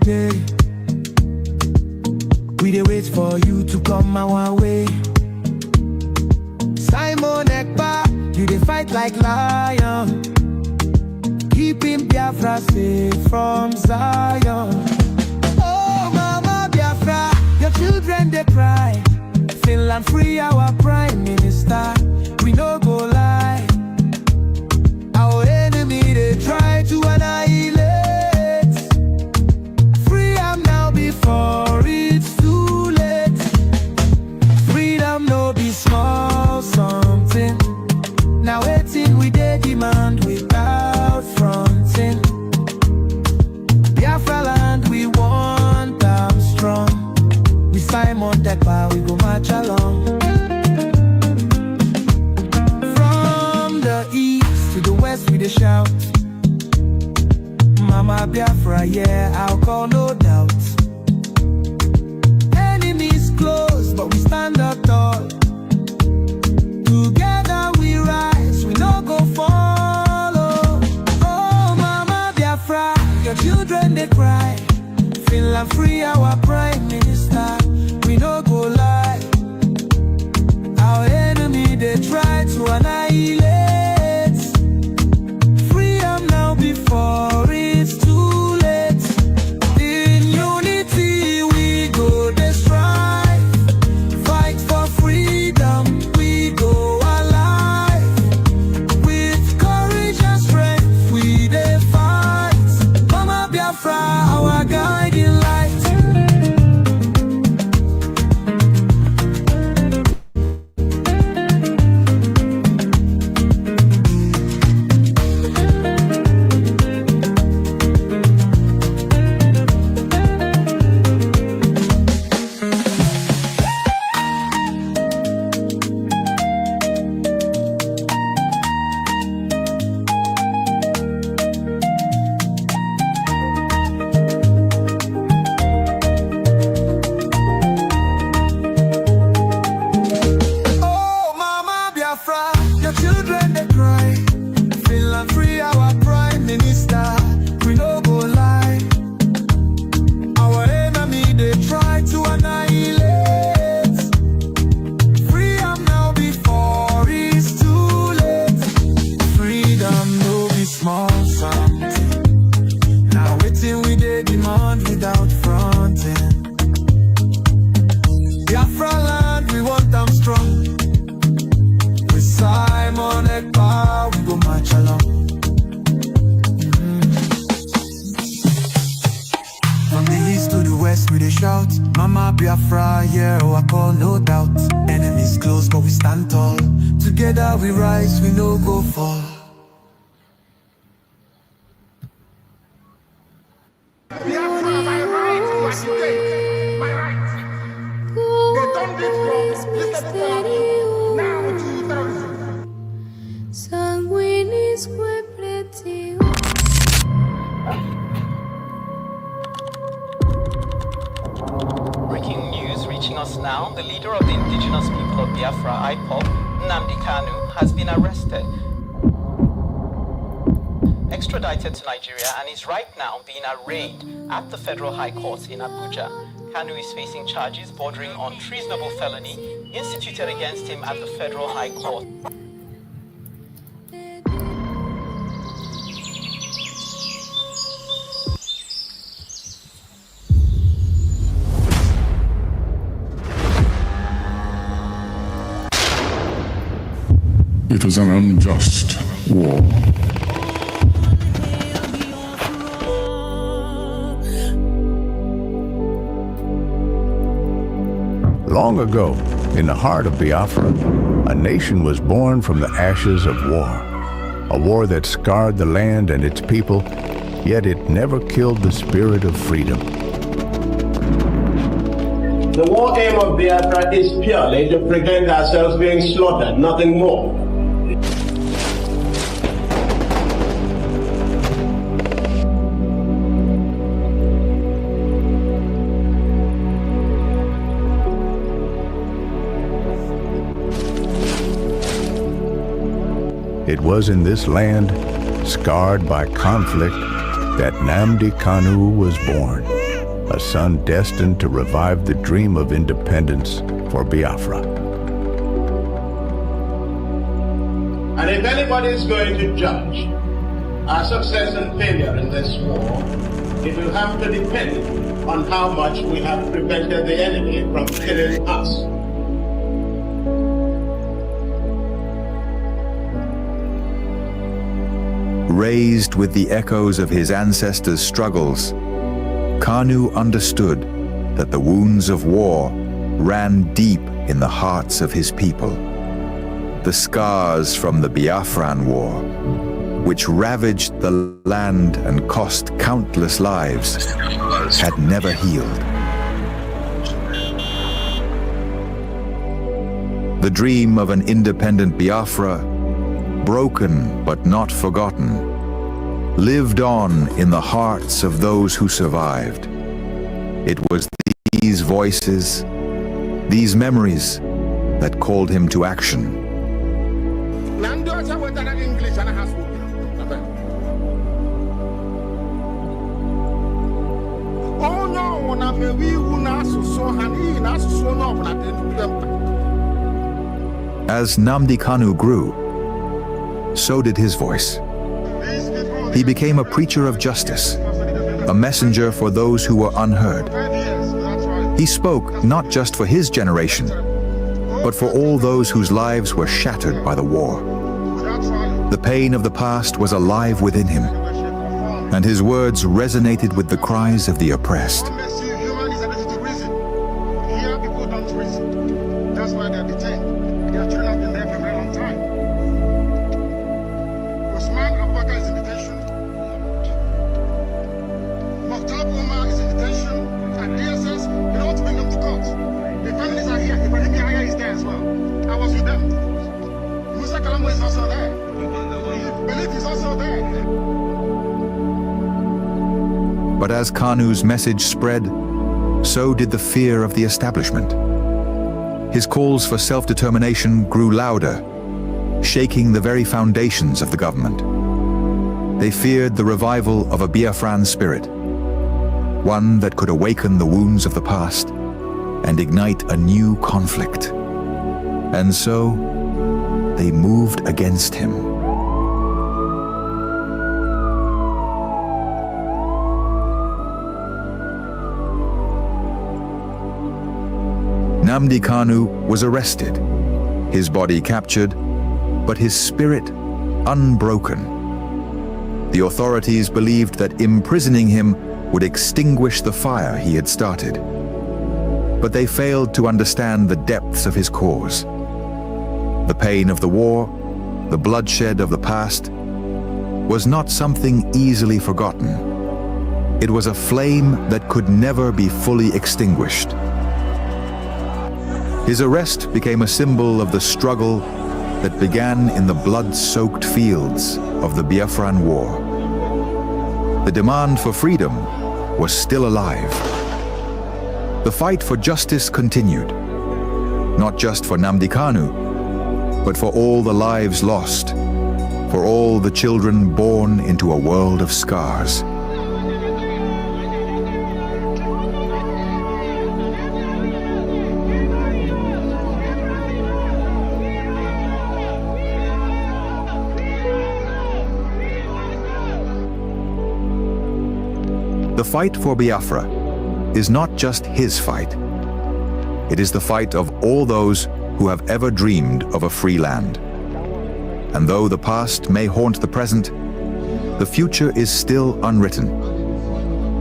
day. We dey wait for you to come our way. Simon Ekpa, you dey fight like lion, keeping Biafra safe from Zion. Oh mama Biafra, your children they cry. Finland free our prime minister, we no go lie. Our enemy they try to annihilate. Free am now before it's too late. Freedom no be small something. Now waiting we dey demand without fronting. Biafra land we want them strong. We Simon Ekpa, we go march along. From the east to the west we dey shout, Mama Biafra, yeah, I'll call no doubt. Enemies close, but we stand up tall. Together we rise, we no go follow. Oh Mama Biafra, your children they cry. Finland free our prime minister, we no go lie. Our enemy they try to annihilate. Free am now before it's too late. In unity we go dey strive. Fight for freedom, we go alive. With courage and strength we dey fight. Mama Biafra, our guiding light. Your children they cry. Finland free our prime minister, we no go lie. Our enemy they try to annihilate. Free am now before it's too late. Freedom no be small something. Now waiting we dey demand without fronting. Biafra land we want them strong. Simon Ekpa, we go march along. From the east to the west we dey shout, Mama Biafra, yeah, oh I call no doubt. Enemies close but we stand tall. Together we rise, we no go fall. Biafra, my right to instigate, my right. They done this wrong, listen to me. Now to terrorism. Sanguinisque pretio. Breaking news reaching us now. The leader of the indigenous people of Biafra, IPOB, Nnamdi Kanu, has been arrested, extradited to Nigeria, and is right now being arraigned at the Federal High Court in Abuja. Kanu is facing charges bordering on treasonable felony instituted against him at the Federal High Court. It was an unjust war. Long ago, in the heart of Biafra, a nation was born from the ashes of war. A war that scarred the land and its people, yet it never killed the spirit of freedom. The war aim of Biafra is purely to prevent ourselves being slaughtered, nothing more. It was in this land, scarred by conflict, that Nnamdi Kanu was born. a son destined to revive the dream of independence for Biafra. And if anybody is going to judge our success and failure in this war, it will have to depend on how much we have prevented the enemy from killing us. Raised with the echoes of his ancestors' struggles, Kanu understood that the wounds of war ran deep in the hearts of his people. The scars from the Biafran War, which ravaged the land and cost countless lives, had never healed. The dream of an independent Biafra, broken but not forgotten, lived on in the hearts of those who survived. It was these voices, these memories, that called him to action. As Nnamdi Kanu grew, so did his voice. He became a preacher of justice, a messenger for those who were unheard. He spoke not just for his generation, but for all those whose lives were shattered by the war. The pain of the past was alive within him, and his words resonated with the cries of the oppressed. But as Kanu's message spread, so did the fear of the establishment. His calls for self-determination grew louder, shaking the very foundations of the government. They feared the revival of a Biafran spirit, one that could awaken the wounds of the past and ignite a new conflict. And so, they moved against him. Nnamdi Kanu was arrested, his body captured, but his spirit unbroken. The authorities believed that imprisoning him would extinguish the fire he had started. But they failed to understand the depths of his cause. The pain of the war, the bloodshed of the past, was not something easily forgotten. It was a flame that could never be fully extinguished. His arrest became a symbol of the struggle that began in the blood-soaked fields of the Biafran War. The demand for freedom was still alive. The fight for justice continued, not just for Nnamdi Kanu, but for all the lives lost, for all the children born into a world of scars. The fight for Biafra is not just his fight. It is the fight of all those who have ever dreamed of a free land. And though the past may haunt the present, the future is still unwritten.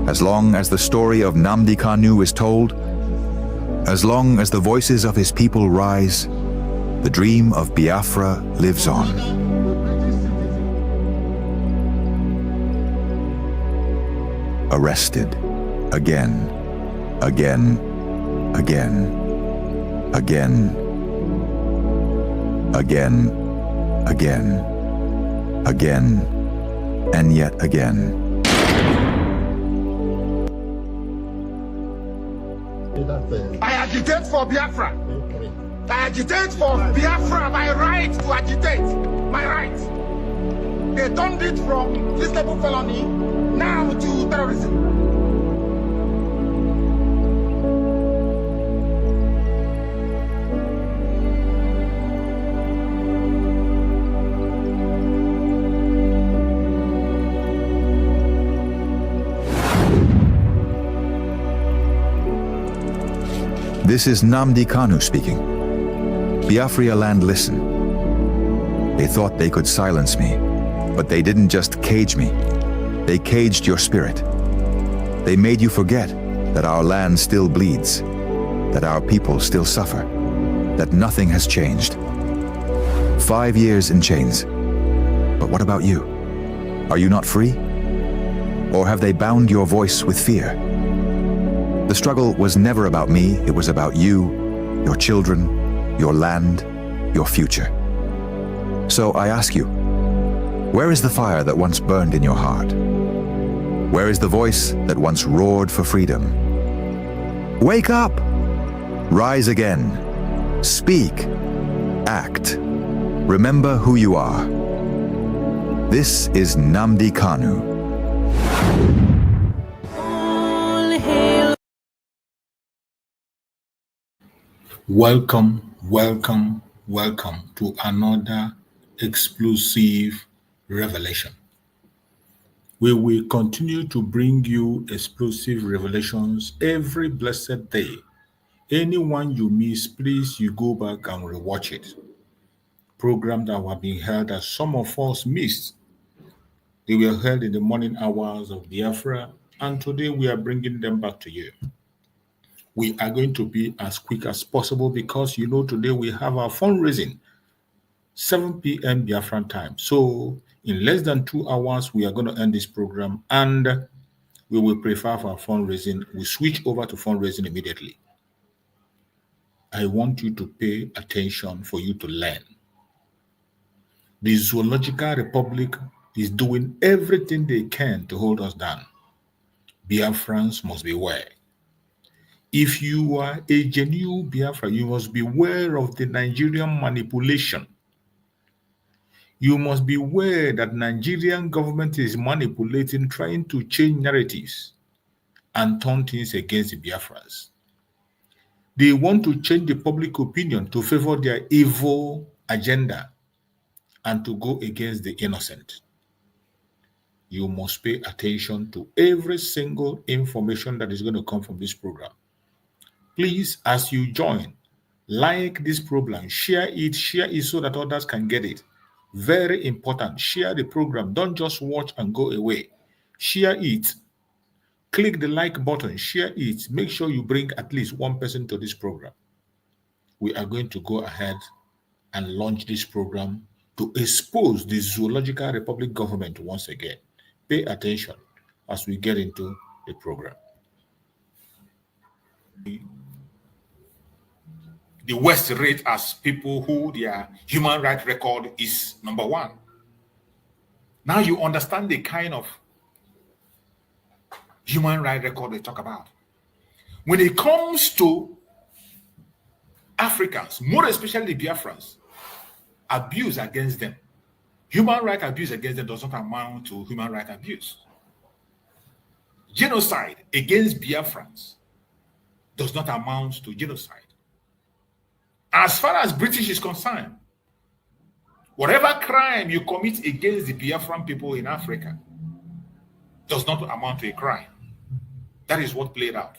As long as the story of Nnamdi Kanu is told, as long as the voices of his people rise, the dream of Biafra lives on. Arrested again, again, again, again, again, again, again, and yet again. I agitate for Biafra. I agitate for Biafra, my right to agitate, my right. They turned it from treasonable felony now to terrorism. This is Nnamdi Kanu speaking. Biafra land, listen. They thought they could silence me, but they didn't just cage me. They caged your spirit. They made you forget that our land still bleeds, that our people still suffer, that nothing has changed. 5 years in chains. But what about you? Are you not free? Or have they bound your voice with fear? The struggle was never about me, it was about you, your children, your land, your future. So I ask you, where is the fire that once burned in your heart? Where is the voice that once roared for freedom? Wake up! Rise again. Speak. Act. Remember who you are. This is Nnamdi Kanu. Welcome, welcome, welcome to another explosive revelation. We will continue to bring you explosive revelations every blessed day. Anyone you miss, please you go back and rewatch it. Programs that were being held that some of us missed. They were held in the morning hours of Biafra, and today we are bringing them back to you. We are going to be as quick as possible because today we have our fundraising, 7 p.m. Biafran time. So in less than 2 hours, we are going to end this program and we will prefer for our fundraising. We switch over to fundraising immediately. I want you to pay attention for you to learn. The Zoological Republic is doing everything they can to hold us down. Biafrans must beware. If you are a genuine Biafra, you must beware of the Nigerian manipulation. You must beware that Nigerian government is manipulating, trying to change narratives and turn things against the Biafrans. They want to change the public opinion to favor their evil agenda and to go against the innocent. You must pay attention to every single information that is going to come from this program. Please, as you join, like this program, share it so that others can get it. Very important. Share the program. Don't just watch and go away. Share it. Click the like button. Share it. Make sure you bring at least one person to this program. We are going to go ahead and launch this program to expose the Zoological Republic government once again. Pay attention as we get into the program. The West rate as people who their human rights record is number 1. Now you understand the kind of human rights record they talk about. When it comes to Africans, more especially Biafrans, abuse against them, human rights abuse against them does not amount to human rights abuse. Genocide against Biafrans does not amount to genocide. As far as British is concerned, whatever crime you commit against the Biafran people in Africa does not amount to a crime. That is what played out.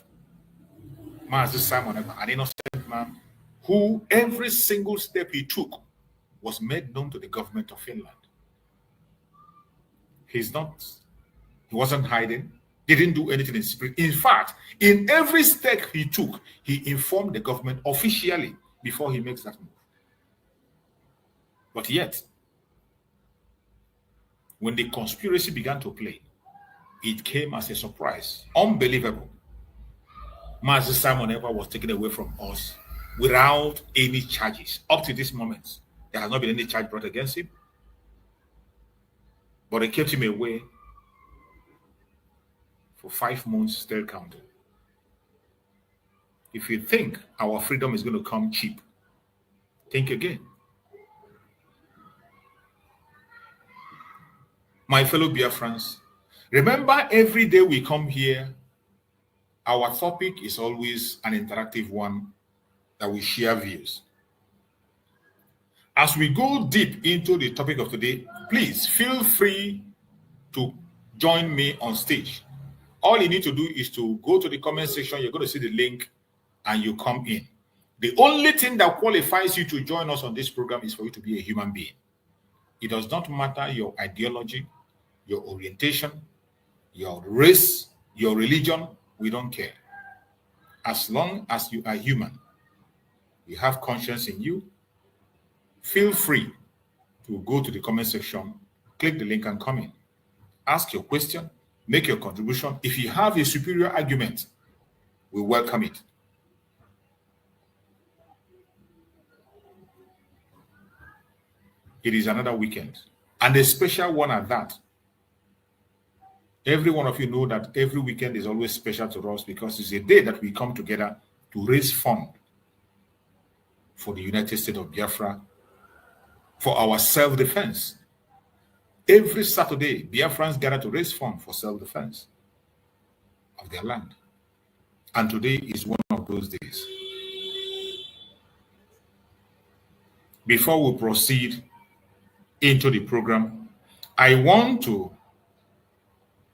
Mazi Simon, an innocent man, who every single step he took was made known to the government of Finland. He wasn't hiding. He didn't do anything in secret. In fact, in every step he took, he informed the government officially before he makes that move. But yet, when the conspiracy began to play, it came as a surprise. Unbelievable. Mazi Simon Ever was taken away from us without any charges. Up to this moment, there has not been any charge brought against him. But they kept him away for 5 months, still counting. If you think our freedom is going to come cheap, think again. My fellow Biafrans, remember every day we come here, our topic is always an interactive one that we share views. As we go deep into the topic of today, please feel free to join me on stage. All you need to do is to go to the comment section. You're going to see the link and you come in. The only thing that qualifies you to join us on this program is for you to be a human being. It does not matter your ideology, your orientation, your race, your religion. We don't care. As long as you are human, you have conscience in you, feel free to go to the comment section, click the link and come in. Ask your question, make your contribution. If you have a superior argument, we welcome it. It is another weekend, and a special one at that. Every one of you know that every weekend is always special to us because it's a day that we come together to raise funds for the United States of Biafra, for our self-defense. Every Saturday, Biafrans gather to raise funds for self-defense of their land. And today is one of those days. Before we proceed into the program, I want to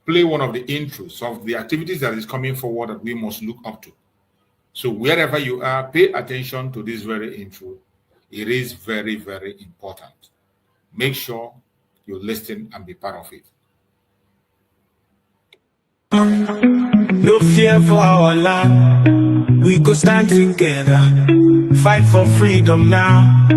play one of the intros of the activities that is coming forward that we must look up to. So wherever you are, pay attention to this very intro. It is very, very important. Make sure you listen and be part of it. No fear for our land. We go stand together. Fight for freedom now.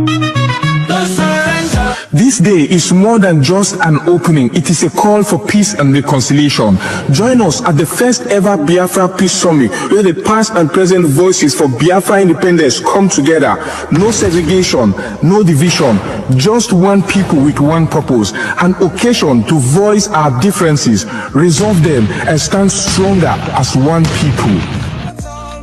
No surrender. This day is more than just an opening. It is a call for peace and reconciliation. Join us at the first ever Biafra Peace Summit, where the past and present voices for Biafra independence come together. No segregation, no division, just one people with one purpose. An occasion to voice our differences, resolve them, and stand stronger as one people.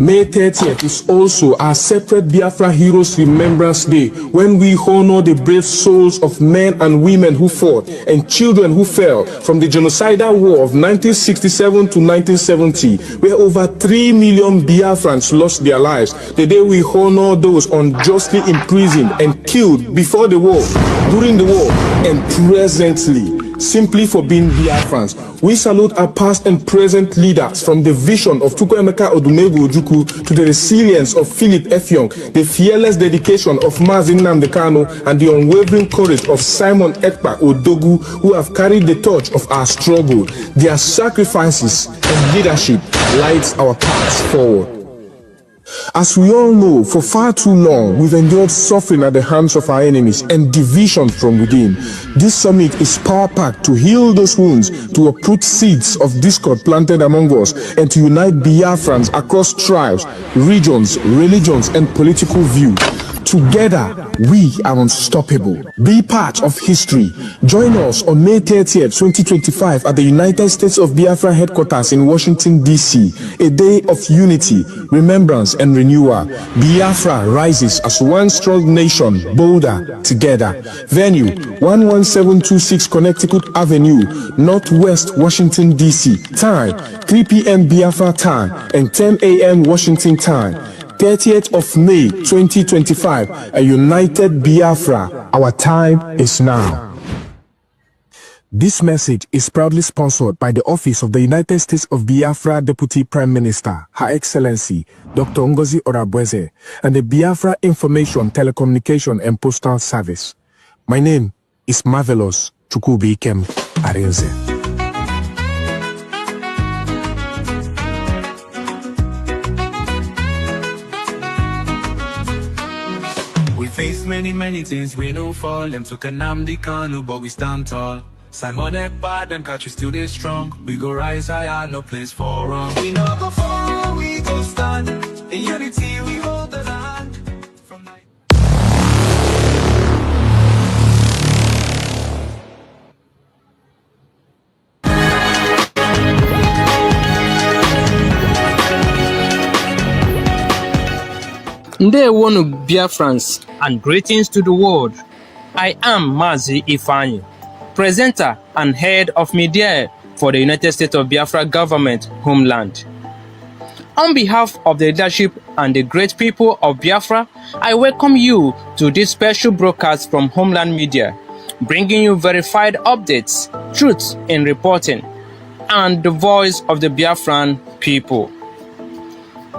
May 30th is also our separate Biafra Heroes Remembrance Day, when we honor the brave souls of men and women who fought and children who fell from the genocidal war of 1967 to 1970, where over 3 million Biafrans lost their lives. The day we honor those unjustly imprisoned and killed before the war, during the war, and presently, simply for being Biafrans. We salute our past and present leaders, from the vision of Chukwuemeka Odumegwu Ojukwu to the resilience of Philip Effiong, the fearless dedication of Mazi Nnamdi Kanu, and the unwavering courage of Simon Ekpa Odogu, who have carried the torch of our struggle. Their sacrifices and leadership lights our paths forward. As we all know, for far too long, we've endured suffering at the hands of our enemies and division from within. This summit is power-packed to heal those wounds, to uproot seeds of discord planted among us, and to unite Biafrans across tribes, regions, religions, and political view. Together, we are unstoppable. Be part of history. Join us on May 30th, 2025 at the United States of Biafra headquarters in Washington, D.C. A day of unity, remembrance, and renewal. Biafra rises as one strong nation, bolder together. Venue, 11726 Connecticut Avenue, Northwest Washington, D.C. Time, 3 p.m. Biafra time and 10 a.m. Washington time. 30th of May 2025, a united Biafra. Our time is now. This message is proudly sponsored by the Office of the United States of Biafra Deputy Prime Minister, Her Excellency Dr. Ngozi Orabweze, and the Biafra Information, Telecommunication and Postal Service. My name is Marvelous Chukwubikem Arinze. Face many things, we don't fall. Them took a Nnamdi Kanu, but we stand tall. Simon Ekpa, them catch we still they strong. We go rise higher, no place for wrong. We no go fall, we go stand. In unity, we hold the land. From night. Ndewonu Biafrans, and greetings to the world. I am Mazi Ifeanyi, presenter and head of media for the United States of Biafra government homeland. On behalf of the leadership and the great people of Biafra, I welcome you to this special broadcast from Homeland Media, bringing you verified updates, truth in reporting, and the voice of the Biafran people.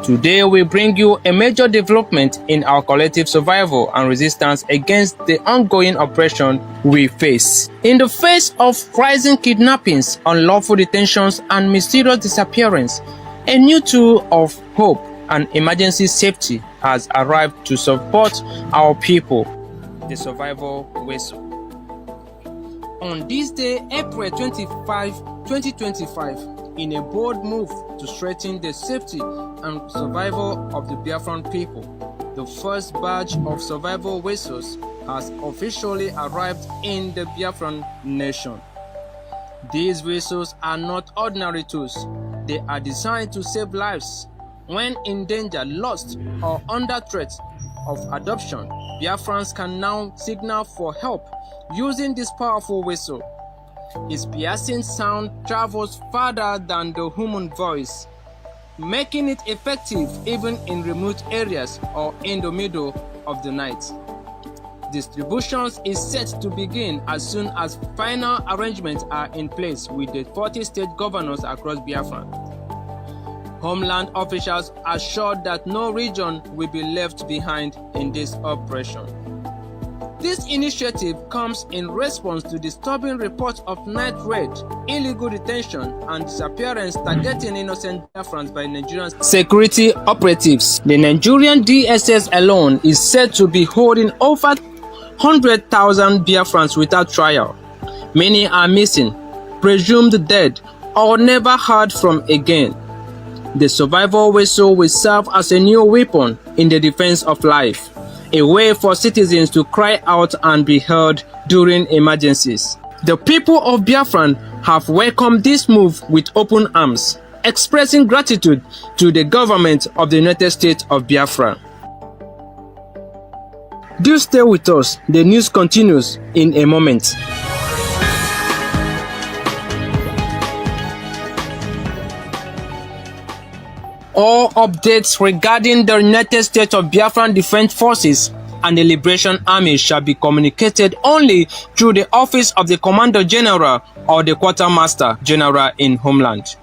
Today we bring you a major development in our collective survival and resistance against the ongoing oppression we face. In the face of rising kidnappings, unlawful detentions, and mysterious disappearance, a new tool of hope and emergency safety has arrived to support our people, the survival whistle. On this day, April 25, 2025, in a bold move to strengthen the safety and survival of the Biafran people, the first batch of survival whistles has officially arrived in the Biafran nation. These whistles are not ordinary tools. They are designed to save lives. When in danger, lost, or under threat of adoption, Biafrans can now signal for help using this powerful whistle. Its piercing sound travels farther than the human voice, making it effective even in remote areas or in the middle of the night. Distributions is set to begin as soon as final arrangements are in place with the 40 state governors across Biafra. Homeland officials assured that no region will be left behind in this operation. This initiative comes in response to disturbing reports of night raid, illegal detention, and disappearance targeting innocent Biafrans by Nigerian security operatives. The Nigerian DSS alone is said to be holding over 100,000 Biafrans without trial. Many are missing, presumed dead, or never heard from again. The survival whistle will serve as a new weapon in the defense of life, a way for citizens to cry out and be heard during emergencies. The people of Biafra have welcomed this move with open arms, expressing gratitude to the government of the United States of Biafra. Do stay with us, the news continues in a moment. All updates regarding the United States of Biafran Defense Forces and the Liberation Army shall be communicated only through the office of the Commander General or the Quartermaster General in Homeland.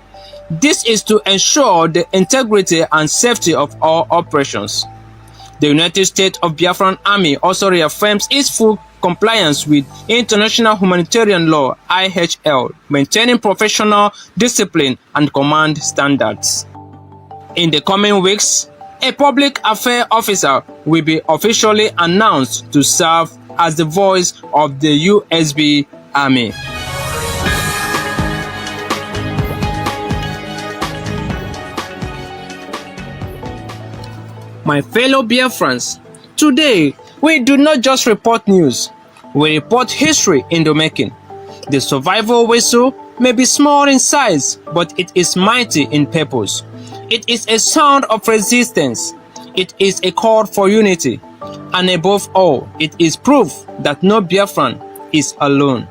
This is to ensure the integrity and safety of all operations. The United States of Biafran Army also reaffirms its full compliance with international humanitarian law (IHL), maintaining professional discipline and command standards. In the coming weeks, a public affairs officer will be officially announced to serve as the voice of the USB Army. My fellow Biafrans, today we do not just report news, we report history in the making. The survival whistle may be small in size, but it is mighty in purpose. It is a sound of resistance. It is a call for unity. And above all, it is proof that no Biafran is alone.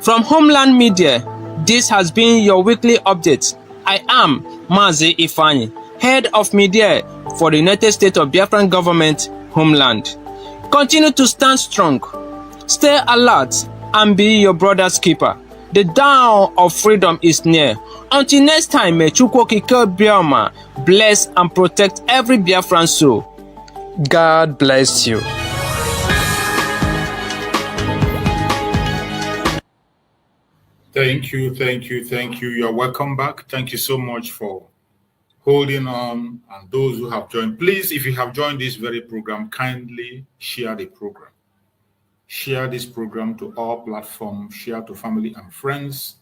From Homeland Media, this has been your weekly update. I am Mazi Ifani, head of media for the United States of Biafran Government, Homeland. Continue to stand strong, stay alert, and be your brother's keeper. The dawn of freedom is near. Until next time, may Chukwu Okike Bioma bless and protect every Biafran soul. God bless you. Thank you, thank you, thank you. You're welcome back. Thank you so much for holding on. And those who have joined, please, if you have joined this very program, kindly share the program. Share this program to all platforms, share to family and friends.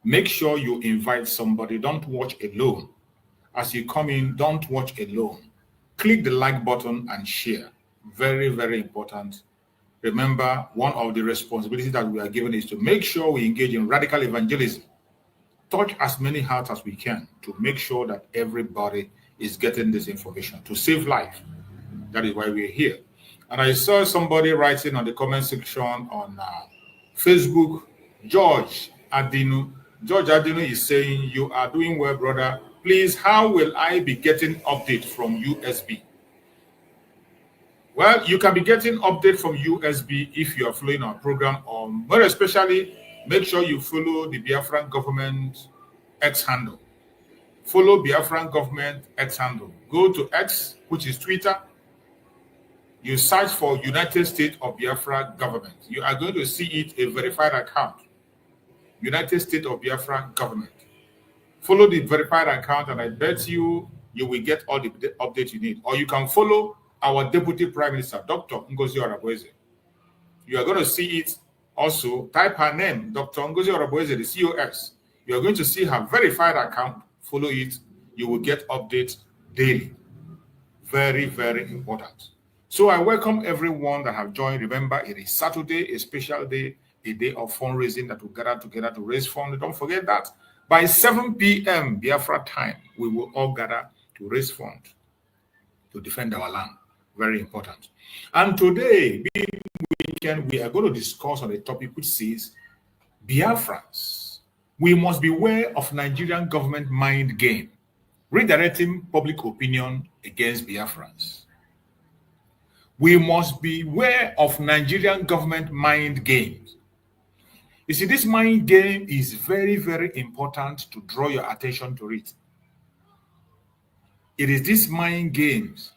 Make sure you invite somebody. Don't watch alone. As you come in, don't watch alone. Click the like button and share. Very, very important. Remember, one of the responsibilities that we are given is to make sure we engage in radical evangelism. Touch as many hearts as we can to make sure that everybody is getting this information to save life. That is why we're here. And I saw somebody writing on the comment section on Facebook, George Adinu. George Adinu is saying, you are doing well, brother. Please, how will I be getting update from USB? Well, you can be getting update from USB if you are following our program, or more especially, make sure you follow the Biafran government X handle. Follow Biafran government X handle. Go to X, which is Twitter. You search for United States of Biafra government. You are going to see it, a verified account. United States of Biafra government. Follow the verified account, and I bet you will get all the updates you need. Or you can follow our Deputy Prime Minister, Dr. Ngozi Oraboeze. You are going to see it also. Type her name, Dr. Ngozi Oraboeze, the COS. You are going to see her verified account. Follow it. You will get updates daily. Very, very important. So I welcome everyone that have joined. Remember, it is Saturday, a special day, a day of fundraising that we gather together to raise funds. Don't forget that by 7 p.m. Biafra time, we will all gather to raise funds to defend our land. Very important. And today, being weekend, we are going to discuss on a topic which says Biafrans. We must beware of Nigerian government mind game, redirecting public opinion against Biafrans. We must beware of Nigerian government mind games. You see, this mind game is very, very important to draw your attention to it. It is these mind games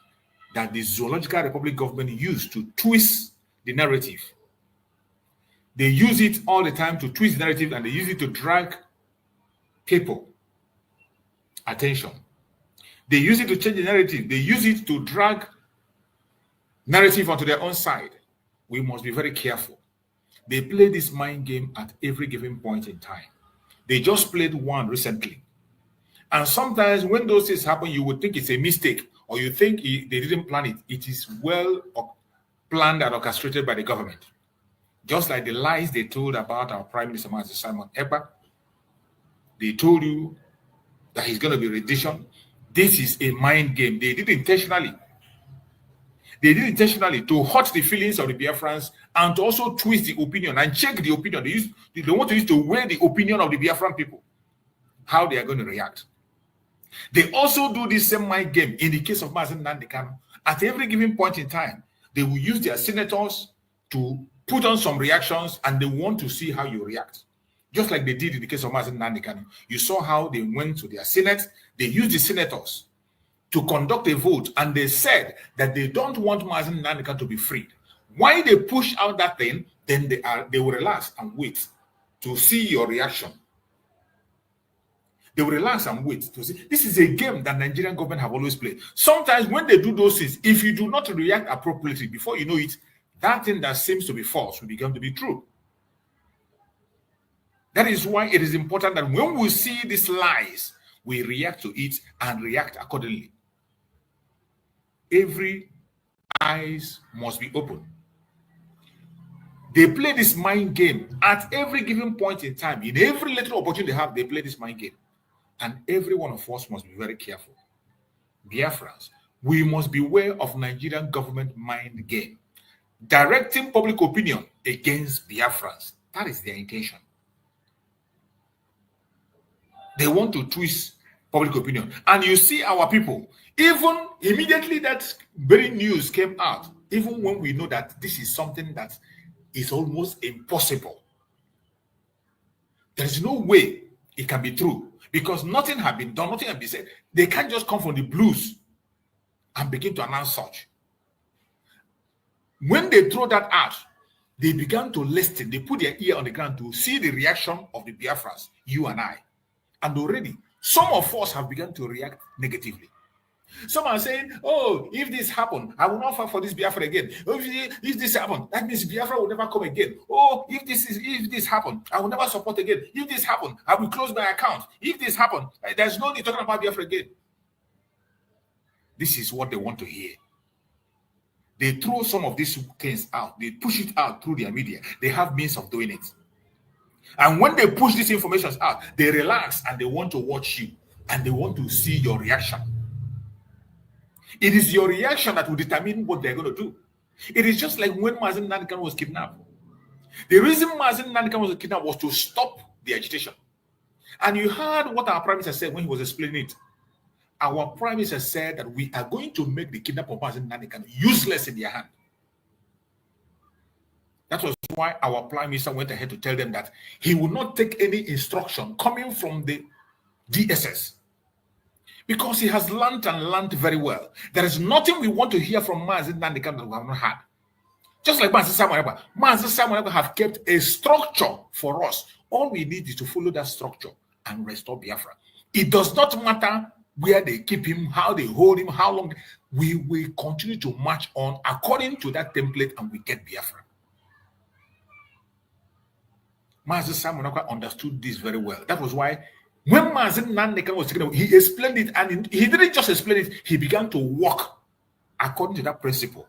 that the Zoological Republic government used to twist the narrative. They use it all the time to twist the narrative, and they use it to drag people attention. They use it to change the narrative. They use it to drag narrative onto their own side. We must be very careful. They play this mind game at every given point in time. They just played one recently. And sometimes when those things happen, you would think it's a mistake, or you think they didn't plan it. It is well planned and orchestrated by the government. Just like the lies they told about our Prime Minister, Master Simon Ekpa. They told you that he's going to be rendition. This is a mind game. They did it intentionally. They did it intentionally to hurt the feelings of the Biafrans and to also twist the opinion and check the opinion. They want to use to weigh the opinion of the Biafran people, how they are going to react. They also do this same mind game in the case of Mazen Nnamdi Kanu. At every given point in time, they will use their senators to put on some reactions, and they want to see how you react. Just like they did in the case of Mazen Nnamdi Kanu. You saw how they went to their Senate. They used the senators to conduct a vote, and they said that they don't want Mazen Nnamdi Kanu to be freed. Why they push out that thing, then they will relax and wait to see your reaction. They will relax and wait to see. This is a game that Nigerian government have always played. Sometimes when they do those things, if you do not react appropriately, before you know it, that thing that seems to be false will become to be true. That is why it is important that when we see these lies, we react to it and react accordingly. Every eyes must be open. They play this mind game at every given point in time. In every little opportunity they have, they play this mind game. And every one of us must be very careful. Biafrans, we must beware of Nigerian government mind game, directing public opinion against Biafrans. That is their intention. They want to twist public opinion. And you see our people, even immediately that very news came out, even when we know that this is something that is almost impossible, there is no way it can be true, because nothing has been done, nothing has been said. They can't just come from the blues and begin to announce such. When they throw that out, they began to listen. They put their ear on the ground to see the reaction of the Biafrans, you and I. And already, some of us have begun to react negatively. Some are saying, oh, if this happened, I will not fight for this Biafra again. If this happened, that means Biafra will never come again. Oh, if this happened, I will never support again. If this happened, I will close my account. If this happened, there's no need talking about Biafra again. This is what they want to hear. They throw some of these things out. They push it out through their media. They have means of doing it. And when they push these information out, they relax and they want to watch you. And they want to see your reaction. It is your reaction that will determine what they're going to do. It is just like when Mazen Nnamdi Kanu was kidnapped. The reason Mazen Nnamdi Kanu was kidnapped was to stop the agitation. And you heard what our Prime Minister said when he was explaining it. Our Prime Minister said that we are going to make the kidnapping of Mazen Nnamdi Kanu useless in their hand. That was why our Prime Minister went ahead to tell them that he will not take any instruction coming from the DSS. because he has learned and learned very well. There is nothing we want to hear from Mazi Nnamdi Kanu that we have not had. Just like Mazi Samuel have kept a structure for us. All we need is to follow that structure and restore Biafra. It does not matter where they keep him, how they hold him, how long. We will continue to march on according to that template and we get Biafra. Mazi Samuel understood this very well. That was why when Mazi Nnamdi Kanu was taken away, he explained it, and he didn't just explain it, he began to work according to that principle.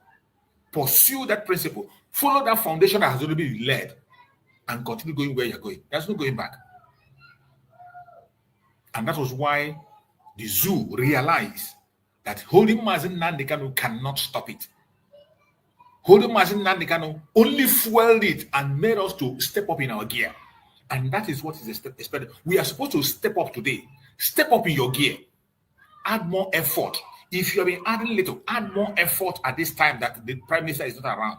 Pursue that principle, follow that foundation that has already been led, and continue going where you're going. There's no going back. And that was why the zoo realized that holding Mazi Nnamdi Kanu cannot stop it. Holding Mazi Nnamdi Kanu only fueled it and made us to step up in our gear. And that is what is expected. We are supposed to step up today. Step up in your gear. Add more effort. If you have been adding little, add more effort at this time that the Prime Minister is not around.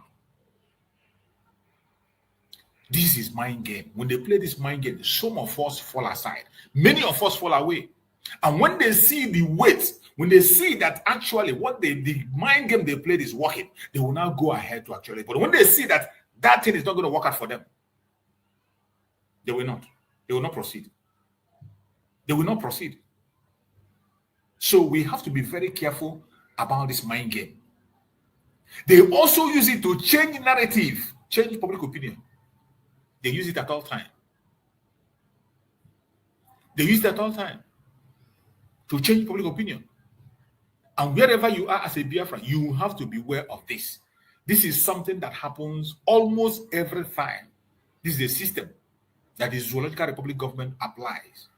This is mind game. When they play this mind game, some of us fall aside. Many of us fall away. And when they see the weight, when they see that actually what the mind game they played is working, they will now go ahead to actually. But when they see that that thing is not going to work out for them, they will not. They will not proceed. They will not proceed. So we have to be very careful about this mind game. They also use it to change narrative, change public opinion. They use it at all time. They use it at all time to change public opinion. And wherever you are as a Biafran, you have to be aware of this. This is something that happens almost every time. This is a system that the Zoological Republic government applies.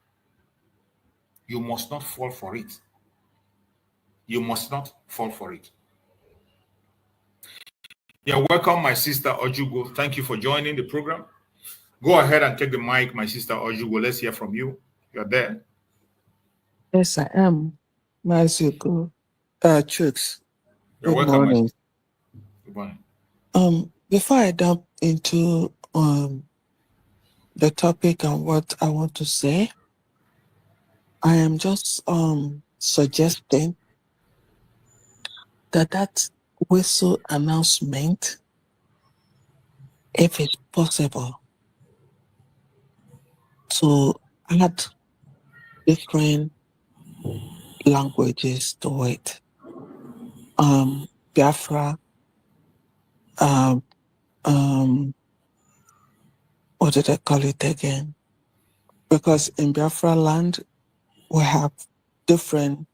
You must not fall for it. You must not fall for it. You're welcome, my sister Ojugo. Thank you for joining the program. Go ahead and take the mic, my sister Ojugo. Let's hear from you. You're there. Yes, I am. Mazuko. Chooks. You're Good welcome, morning. Good morning. Before I jump into the topic and what I want to say, I am just suggesting that whistle announcement, if it's possible, to add different languages to it. Biafra, what did I call it again? Because in Biafra land, we have different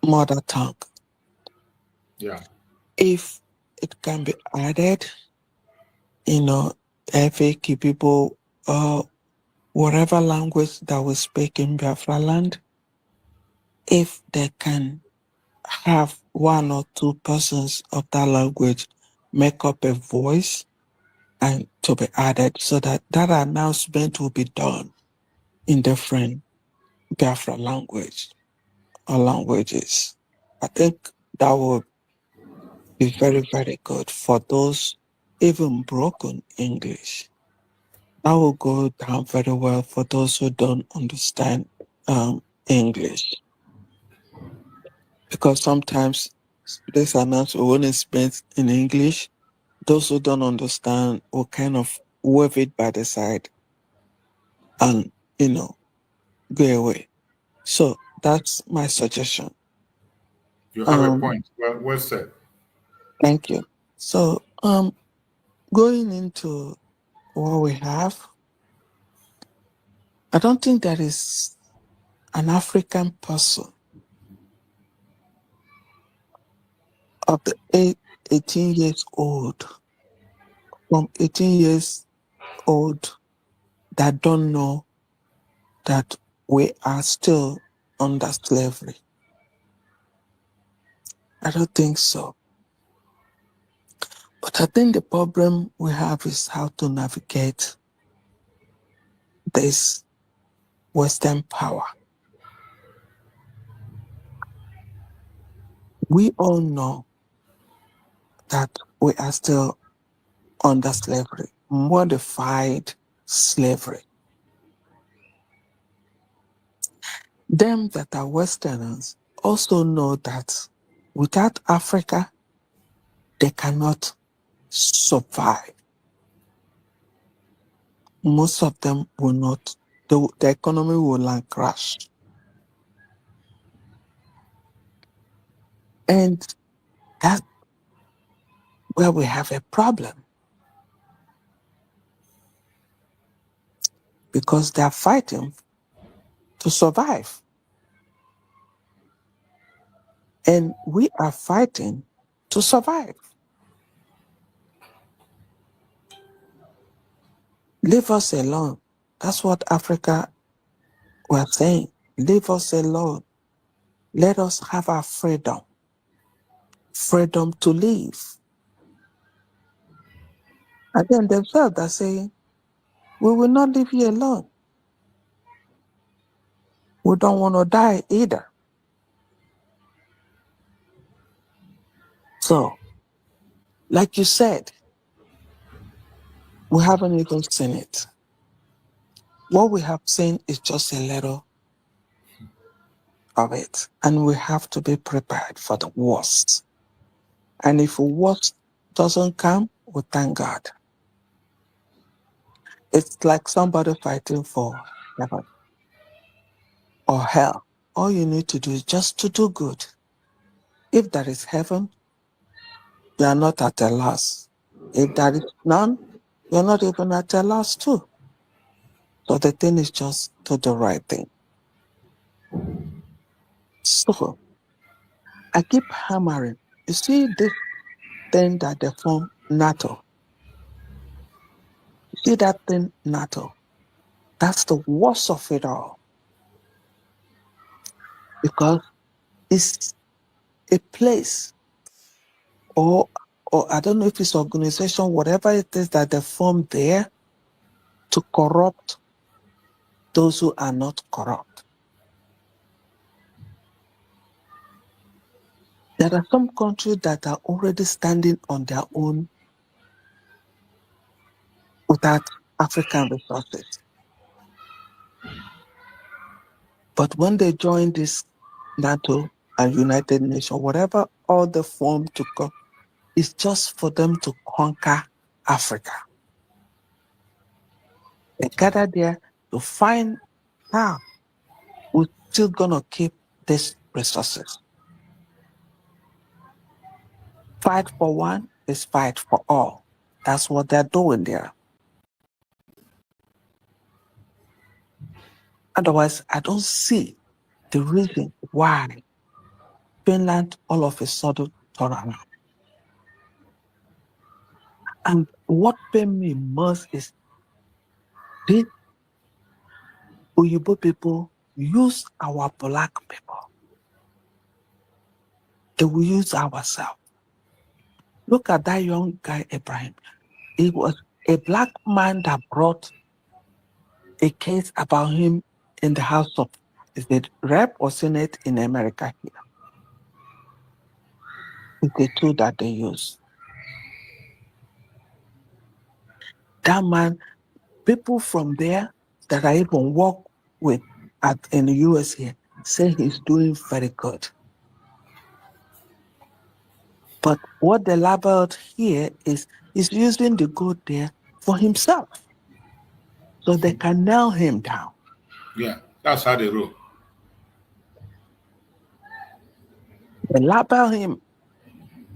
mother tongue. Yeah. If it can be added, every people, whatever language that we speak in Biafra land, if they can have one or two persons of that language make up a voice and to be added so that announcement will be done in different Biafra language or languages. I think that would be very, very good for those even broken English. That will go down very well for those who don't understand English. Because sometimes this announcement when it's spent in English, those who don't understand will kind of wave it by the side and, go away. So that's my suggestion. You have a point. Well said. Thank you. So going into what we have, I don't think there is an African person of the 18 years old, from 18 years old, that don't know that we are still under slavery. I don't think so. But I think the problem we have is how to navigate this Western power. We all know that we are still under slavery, modified slavery. Them that are Westerners also know that without Africa, they cannot survive. Most of them will not, the economy will crash. And that's where we have a problem. Because they're fighting to survive. And we are fighting to survive. Leave us alone. That's what Africa was saying. Leave us alone. Let us have our freedom. Freedom to live. And then themselves are saying, we will not leave you alone. We don't want to die either. So, like you said, we haven't even seen it. What we have seen is just a little of it. And we have to be prepared for the worst. And if worst doesn't come, we thank God. It's like somebody fighting for heaven or hell. All you need to do is just to do good. If there is heaven, you are not at a loss. If there is none, you're not even at a loss too. So the thing is just to do the right thing. So I keep hammering. You see this thing that they form NATO. You see that thing NATO. That's the worst of it all. Because it's a place or I don't know if it's organization, whatever it is that they form there to corrupt those who are not corrupt. There are some countries that are already standing on their own without African resources. But when they join this NATO and United Nations, whatever all the form to come, it's just for them to conquer Africa. They gather there to find how we're still gonna keep these resources. Fight for one is fight for all. That's what they're doing there. Otherwise, I don't see the reason why Finland all of a sudden turn around. And what pains me most is the Oyibo people use our black people. They will use ourselves. Look at that young guy, Ibrahim. He was a black man that brought a case about him in the House of, is it Rep or Senate in America here? It's the tool that they use. That man, people from there that I even work with in the US here say he's doing very good. But what they labeled here is he's using the good there for himself. So they can nail him down. Yeah, that's how they roll. They label him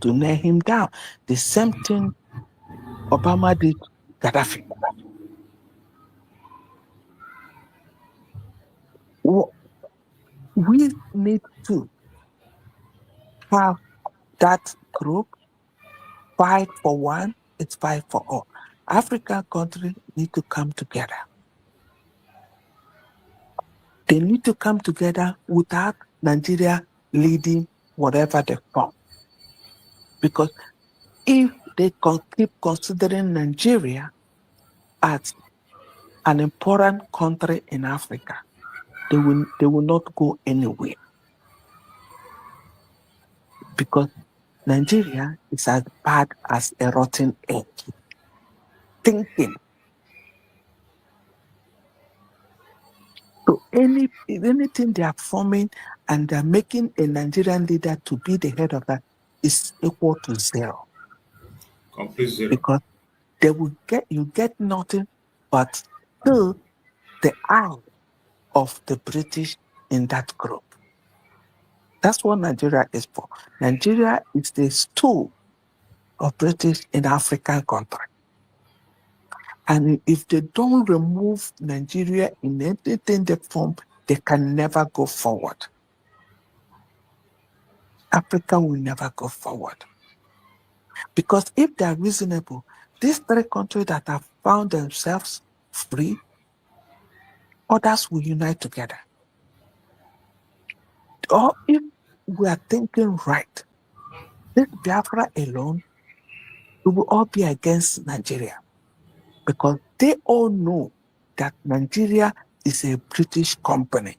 to nail him down. The same thing Obama did Gaddafi. We need to have that group fight for one, it's fight for all. African countries need to come together. They need to come together without Nigeria leading whatever they form. Because if they keep considering Nigeria as an important country in Africa, they will not go anywhere. Because Nigeria is as bad as a rotten egg. Thinking. So anything they are forming and they're making a Nigerian leader to be the head of that is equal to zero. Complete zero. Because they will get nothing but still the eye of the British in that group. That's what Nigeria is for. Nigeria is the stool of British in African country. And if they don't remove Nigeria in anything they form, they can never go forward. Africa will never go forward. Because if they are reasonable, these three countries that have found themselves free, others will unite together. Or if we are thinking right, this Biafra alone, we will all be against Nigeria. Because they all know that Nigeria is a British company.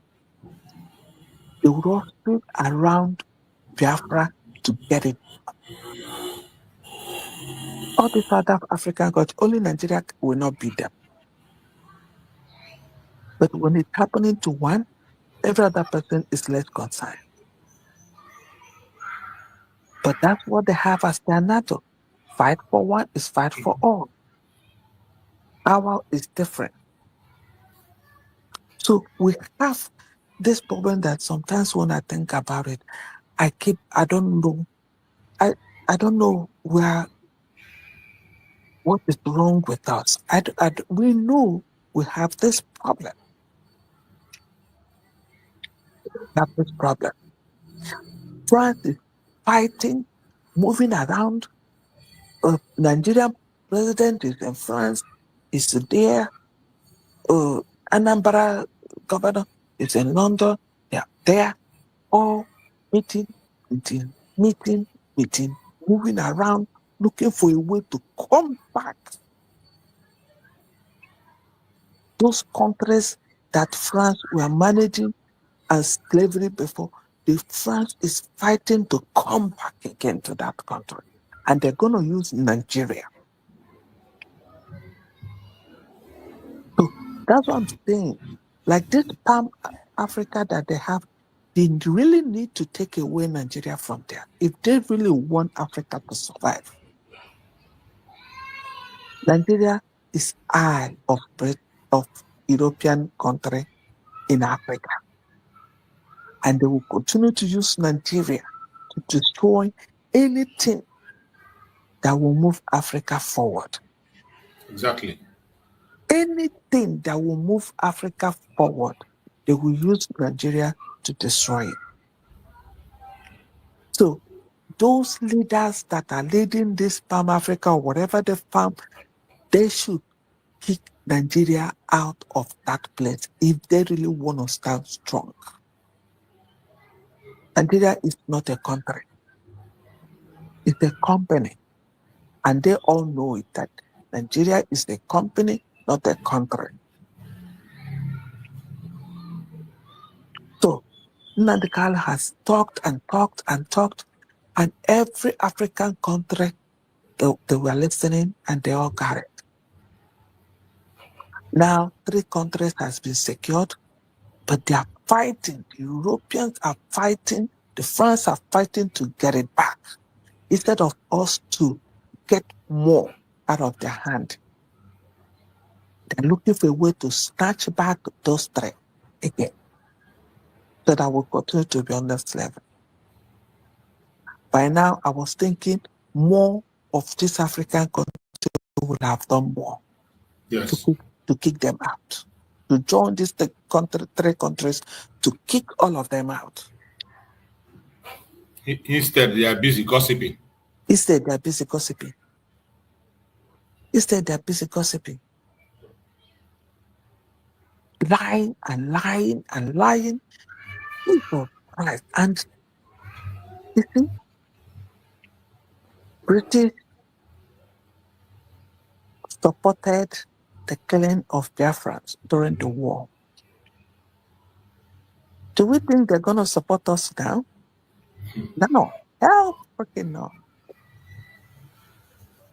They would all stood around Biafra to get it. All these other African countries, only Nigeria will not beat them. But when it's happening to one, every other person is less concerned. But that's what they have as their NATO. Fight for one is fight for all. Our is different. So we have this problem that sometimes when I think about it, I don't know what is wrong with us. We know we have this problem. France is fighting, moving around. Nigerian president is in France, is there. Anambra governor is in London. They are there, all meeting, moving around, looking for a way to combat those countries that France were managing as slavery before. The France is fighting to come back again to that country. And they're going to use Nigeria. So that's what I'm saying. Like this Palm Africa that they have, they really need to take away Nigeria from there if they really want Africa to survive. Nigeria is eye of European country in Africa. And they will continue to use Nigeria to destroy anything that will move Africa forward. Exactly. Anything that will move Africa forward, they will use Nigeria to destroy it. So those leaders that are leading this Palm Africa or whatever they farm, they should kick Nigeria out of that place if they really want to stand strong. Nigeria is not a country. It's a company. And they all know it, that Nigeria is a company, not a country. So Nnamdi Kanu has talked, and every African country, they were listening and they all got it. Now, 3 countries has been secured, but they are fighting. The Europeans are fighting. The France are fighting to get it back. Instead of us to get more out of their hand, they're looking for a way to snatch back those 3 again, so that will continue to be on this level. By now, I was thinking more of these African countries would have done more. Yes. To kick them out. To join these 3 countries to kick all of them out. Instead, they are busy gossiping. Instead, they are busy gossiping. Lying and lying and lying. Jesus Christ. And you see, British supported the killing of Biafrans during the war. Do we think they're going to support us now? No. Hell freaking no.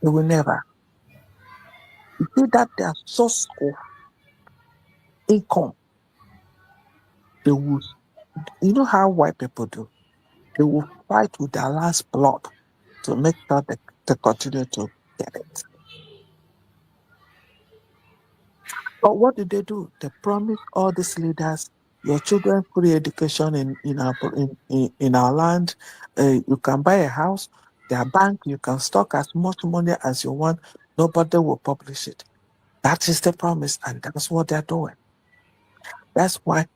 They will never. You see that their source of income They will, you know how white people do? They will fight with their last blood to make sure that they continue to get it. But what did they do? They promised all these leaders, your children free education in our land. You can buy a house, their bank, you can stock as much money as you want. Nobody will publish it. That is the promise, and that's what they're doing. That's why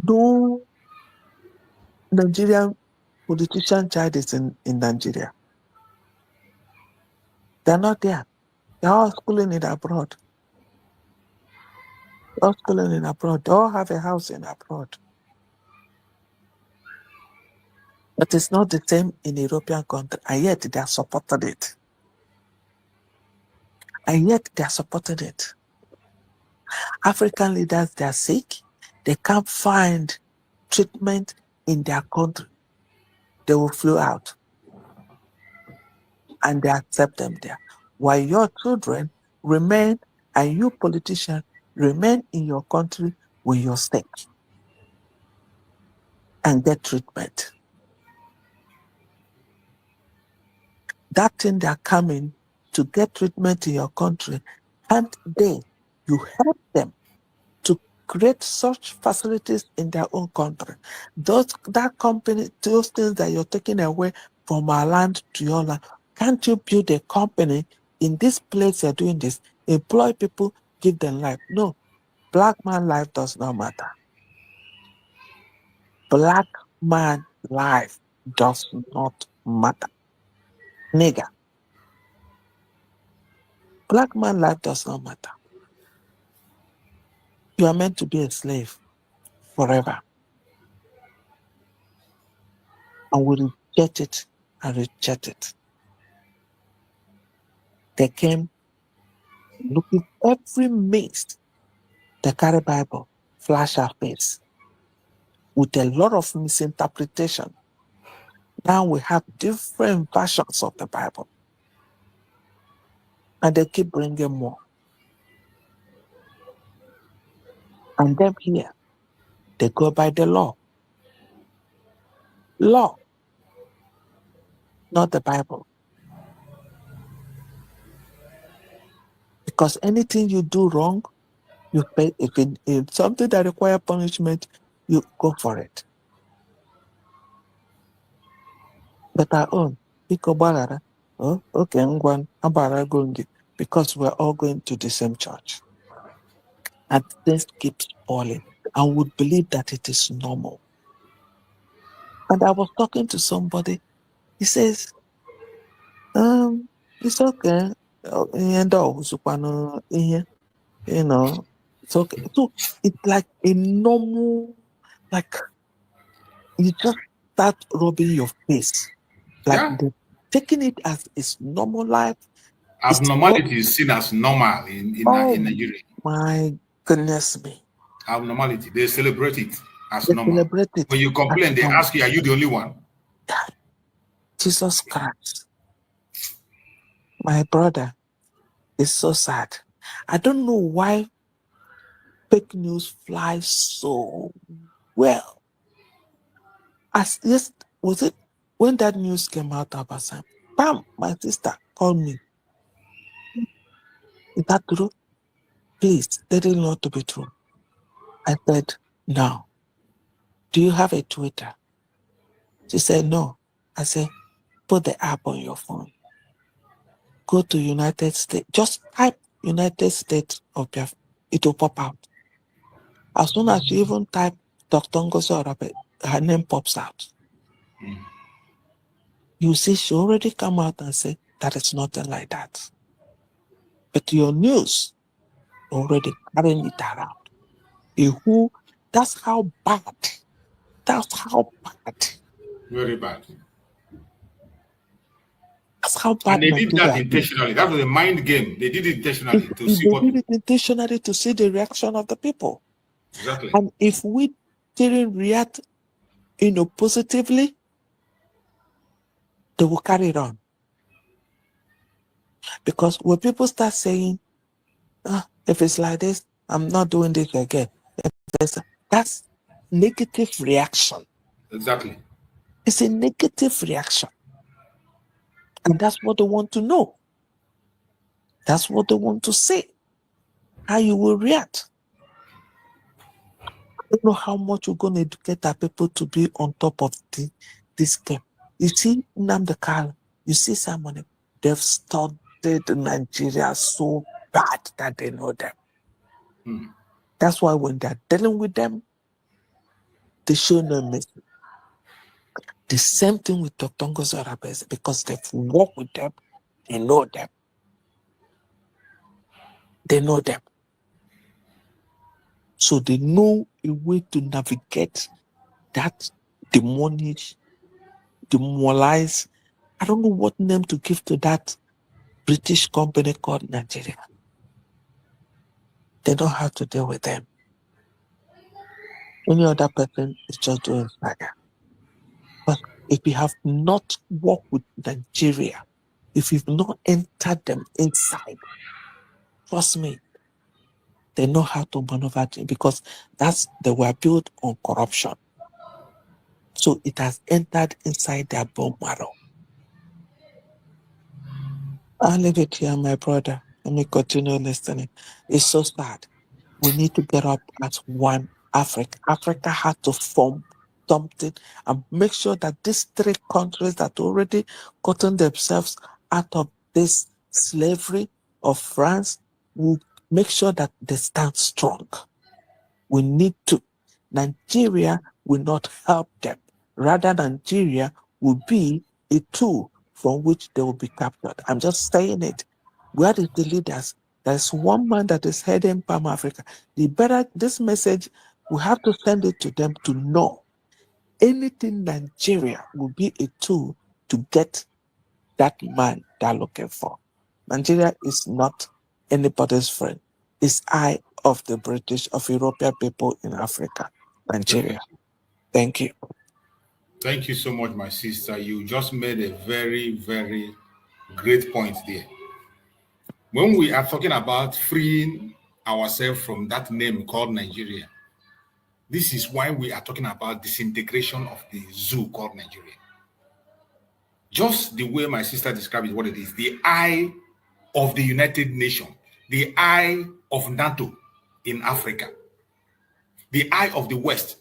no Nigerian politician child is in Nigeria. They're not there. They're all schooling in abroad. All schooling in abroad. They all have a house in abroad. But it's not the same in European country, and yet they are supporting it. And yet they are supporting it. African leaders, they are sick. They can't find treatment in their country. They will fly out. And they accept them there. While your children remain, and you politicians remain in your country with your sick and get treatment. That thing they're coming to get treatment in your country, can't they? You help them to create such facilities in their own country. Those things that you're taking away from our land to your land, can't you build a company in this place you're doing this? Employ people, give them life. No, black man life does not matter. Black man life does not matter. Nigger. Black man life does not matter. You are meant to be a slave forever. And we reject it and reject it. They came looking every means. They carry Bible, flash our face with a lot of misinterpretation. Now we have different versions of the Bible. And they keep bringing more. And them here, they go by the law. Law, not the Bible. Because anything you do wrong, you pay. If it's something that requires punishment, you go for it. But our own, oh, okay, because we're all going to the same church. And things keep spoiling. And would believe that it is normal. And I was talking to somebody, he says, it's okay. You know, it's okay. So it's like a normal, like you just start rubbing your face. Like taking it as its normal life. Abnormality is seen as normal in Nigeria. My goodness me. Abnormality. They celebrate it as normal. Celebrate it. When you complain, they ask you, are you the only one? Jesus Christ. My brother is so sad. I don't know why fake news flies so well. Was it when that news came out about Sam? Bam, my sister called me. Is that true? Please, let it not to be true. I said, no. Do you have a Twitter? She said, no. I said, put the app on your phone. Go to United States. Just type United States of Biafra. It will pop out. As soon as you even type Dr. Ngozi Orabe, her name pops out. You see, she already come out and say that it's nothing like that. But your news already carrying it around. That's how bad. That's how bad. Very bad. That's how bad. And they did that intentionally. That was a mind game. They did it intentionally to see what. They did it intentionally to see the reaction of the people. Exactly. And if we didn't react, positively, they will carry it on. Because when people start saying, if it's like this, I'm not doing this again. That's negative reaction. Exactly. It's a negative reaction. And that's what they want to know. That's what they want to say. How you will react. I don't know how much you're going to educate our people to be on top of this game. You see, Nnamdi Kanu, you see someone, they've studied Nigeria so bad that they know them. That's why when they're dealing with them, they show no mercy. The same thing with Dr. Ngozi Arabese, because they've worked with them, they know them. They know them. So they know a way to navigate that demolize. I don't know what name to give to that British company called Nigeria. They know how to deal with them. Any other person is just doing fire. But if you have not worked with Nigeria, if you've not entered them inside, trust me, they know how to maneuver them, because they were built on corruption. So it has entered inside their bone marrow. I'll leave it here, my brother. Let me continue listening. It's so sad. We need to get up as one Africa. Africa had to form something and make sure that these three countries that already gotten themselves out of this slavery of France will make sure that they stand strong. We need to. Nigeria will not help them. Rather, Nigeria will be a tool from which they will be captured. I'm just saying it. Where is the leaders? There's one man that is heading Palm Africa. This message, we have to send it to them to know anything Nigeria will be a tool to get that man they're looking for. Nigeria is not anybody's friend. It's eye of the British, of European people in Africa. Nigeria. Thank you. Thank you so much, my sister. You just made a very, very great point there. When we are talking about freeing ourselves from that name called Nigeria, this is why we are talking about disintegration of the zoo called Nigeria. Just the way my sister described it, what it is, the eye of the United Nations, the eye of NATO in Africa, the eye of the West.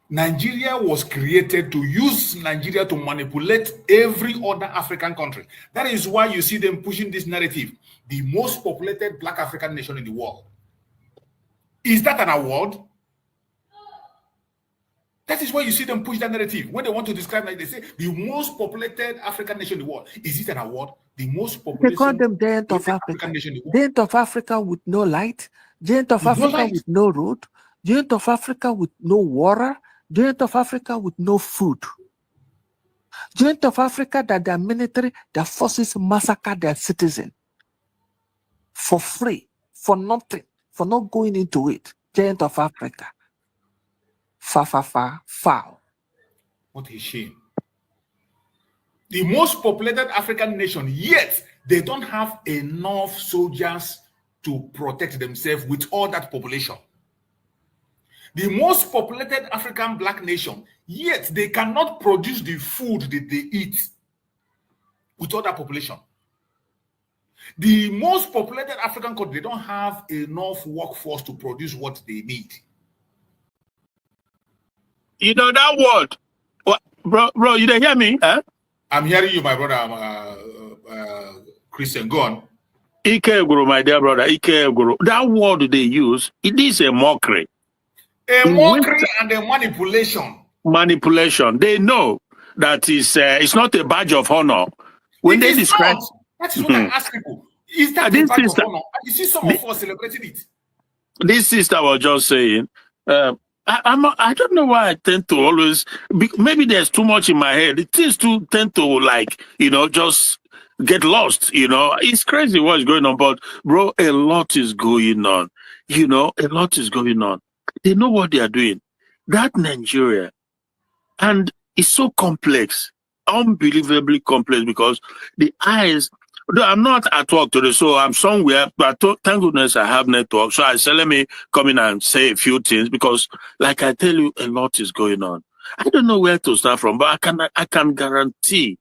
Nigeria was created to use Nigeria to manipulate every other African country. That is why you see them pushing this narrative, the most populated Black African nation in the world. Is that an award? That is why you see them push that narrative. When they want to describe, like they say, the most populated African nation in the world. Is it an award? The most populated. They call them giant of Africa. Giant of Africa with no light. Giant of Africa with no road. Giant of Africa with no water. Giant of Africa with no food. Giant of Africa that their military, their forces massacre their citizens for free, for nothing, for not going into it. Giant of Africa. Foul. What a shame. The most populated African nation, yet they don't have enough soldiers to protect themselves with all that population. The most populated African Black nation, yet they cannot produce the food that they eat with all that population. The most populated African country, they don't have enough workforce to produce what they need. You know that word? What, bro, you don't hear me? Huh? I'm hearing you, my brother, Christian. Go on. Ike Guru, my dear brother, Ike Guru. That word they use, it is a mockery. A mockery and a manipulation. Manipulation. They know that it's not a badge of honor. When they describe, that is what I ask people. Is that a badge of honor? You see some of us celebrating it. This sister was just saying, I don't know why I tend to always, maybe there's too much in my head. It is to tend to just get lost, It's crazy what's going on, but bro, a lot is going on. A lot is going on. They know what they are doing. That Nigeria, and it's so complex, unbelievably complex, because the eyes Though I'm not at work today, so I'm somewhere, but thank goodness I have network. So I say, let me come in and say a few things because, like I tell you, a lot is going on. I don't know where to start from, but I can guarantee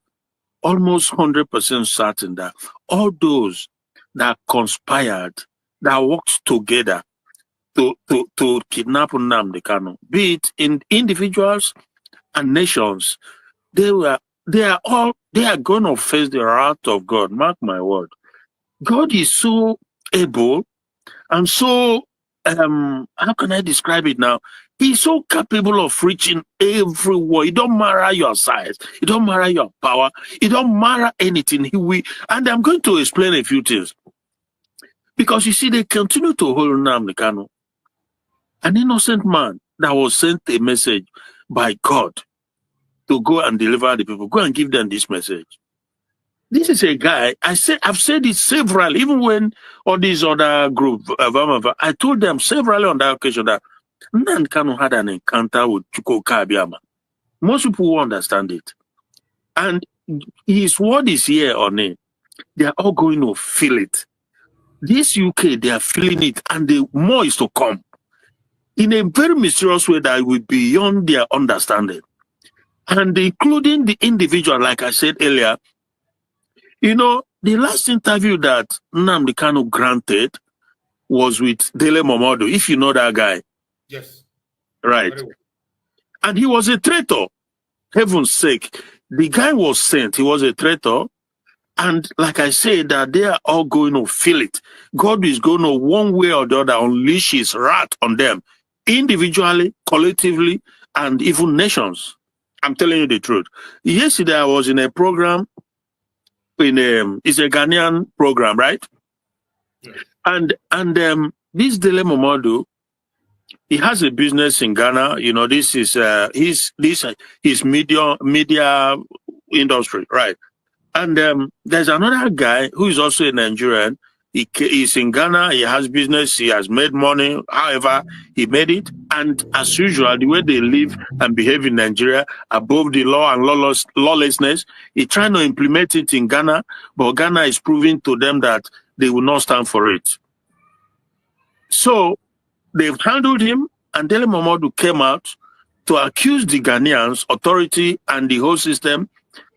almost 100% certain that all those that conspired, that worked together to kidnap Nnamdi Kanu, be it in individuals and nations, they are going to face the wrath of God. Mark my word. God is so able and so how can I describe it now? He's so capable of reaching everywhere. It don't matter your size, it don't matter your power, it don't matter anything. He will, and I'm going to explain a few things. Because you see, they continue to hold Nnamdi Kanu, an innocent man that was sent a message by God to go and deliver the people, go and give them this message. This is a guy, I've said it several, even when all these other groups, I told them several on that occasion that Nnamdi Kanu had an encounter with Chukwuka Abiyama. Most people won't understand it. And his word is here on it. They are all going to feel it. This UK, they are feeling it, and the more is to come. In a very mysterious way that will be beyond their understanding. And including the individual, like I said earlier, you know, the last interview that Nnamdi Kanu granted was with Dele Momodu, if you know that guy. Yes. Right. And he was a traitor. Heaven's sake. The guy was sent. He was a traitor. And like I said, that they are all going to feel it. God is going to, one way or the other, unleash his wrath on them. Individually, collectively, and even nations. I'm telling you the truth. Yesterday, I was in a program, it's a Ghanaian program, right? Yes. And this Dele Momodu, he has a business in Ghana. You know, this is his media industry, right? And there's another guy who is also a Nigerian. He's in Ghana. He has business. He has made money. However, he made it. And as usual, the way they live and behave in Nigeria, above the law and lawlessness, he's trying to implement it in Ghana. But Ghana is proving to them that they will not stand for it. So they've handled him, and Dele Momodu came out to accuse the Ghanaians, authority, and the whole system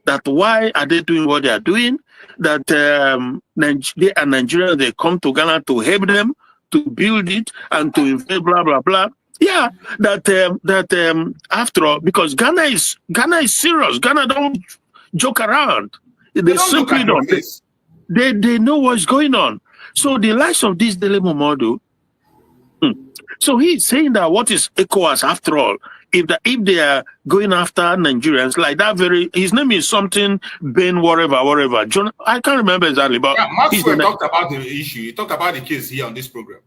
that why are they doing what they are doing, that they are Nigerians, they come to Ghana to help them, to build it, and to invest, blah, blah, blah. Yeah, that after all, because Ghana is serious. Ghana don't joke around. They simply don't. They know what's going on. So the likes of this Dele Momodu, so he's saying that what is ECOWAS after all? If they are going after Nigerians like that, his name is something Ben whatever. John, I can't remember exactly, but yeah, Maxwell talked about the issue. He talked about the case here on this program.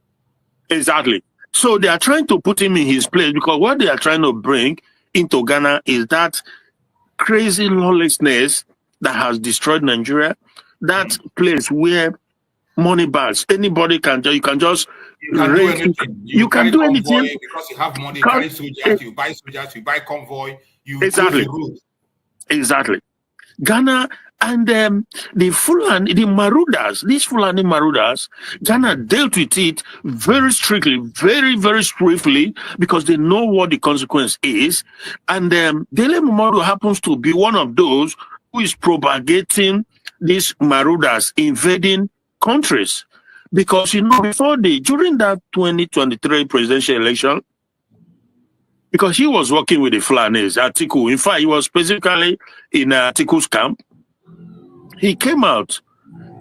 Exactly. So they are trying to put him in his place because what they are trying to bring into Ghana is that crazy lawlessness that has destroyed Nigeria. That place where money bags, anybody can do anything. You can do anything because you have money. You carry soldiers, you buy soldiers, you buy convoy. Exactly. Ghana and the Fulani, the Marudas, these Fulani Marudas, Ghana dealt with it very strictly, very, very swiftly because they know what the consequence is. And Dele Momodu happens to be one of those who is propagating these Marudas invading countries. Because, you know, during that 2023 presidential election, because he was working with the Fulanis, Atiku, in fact, he was specifically in Atiku's camp, he came out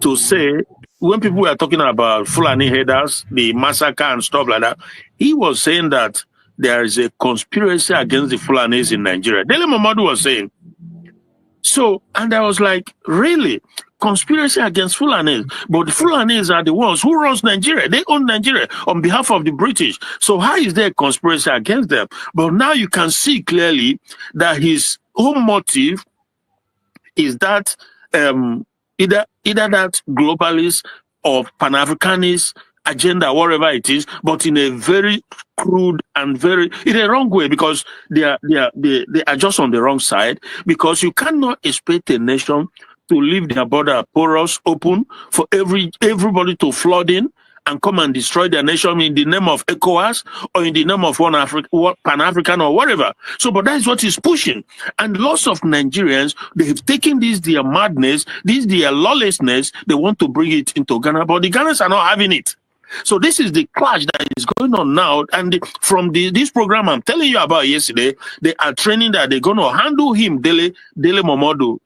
to say, when people were talking about Fulani headers, the massacre and stuff like that, he was saying that there is a conspiracy against the Fulanis in Nigeria. Dele Momodu was saying. So, and I was like, really? Conspiracy against Fulanis? But the Fulanis are the ones who runs Nigeria. They own Nigeria on behalf of the British. So how is there a conspiracy against them? But now you can see clearly that his whole motive is that either that globalist or Pan-Africanist agenda, whatever it is, but in a very crude and in a wrong way, because they are just on the wrong side, because you cannot expect a nation to leave their border porous open for everybody to flood in and come and destroy their nation in the name of ECOWAS or in the name of Pan-African or whatever. So, but that is what he's pushing. And lots of Nigerians, they have taken this their madness, this their lawlessness, they want to bring it into Ghana, but the Ghanaians are not having it. So this is the clash that is going on now. And from this program I'm telling you about yesterday, they are training that they're going to handle him, Dele Momodu,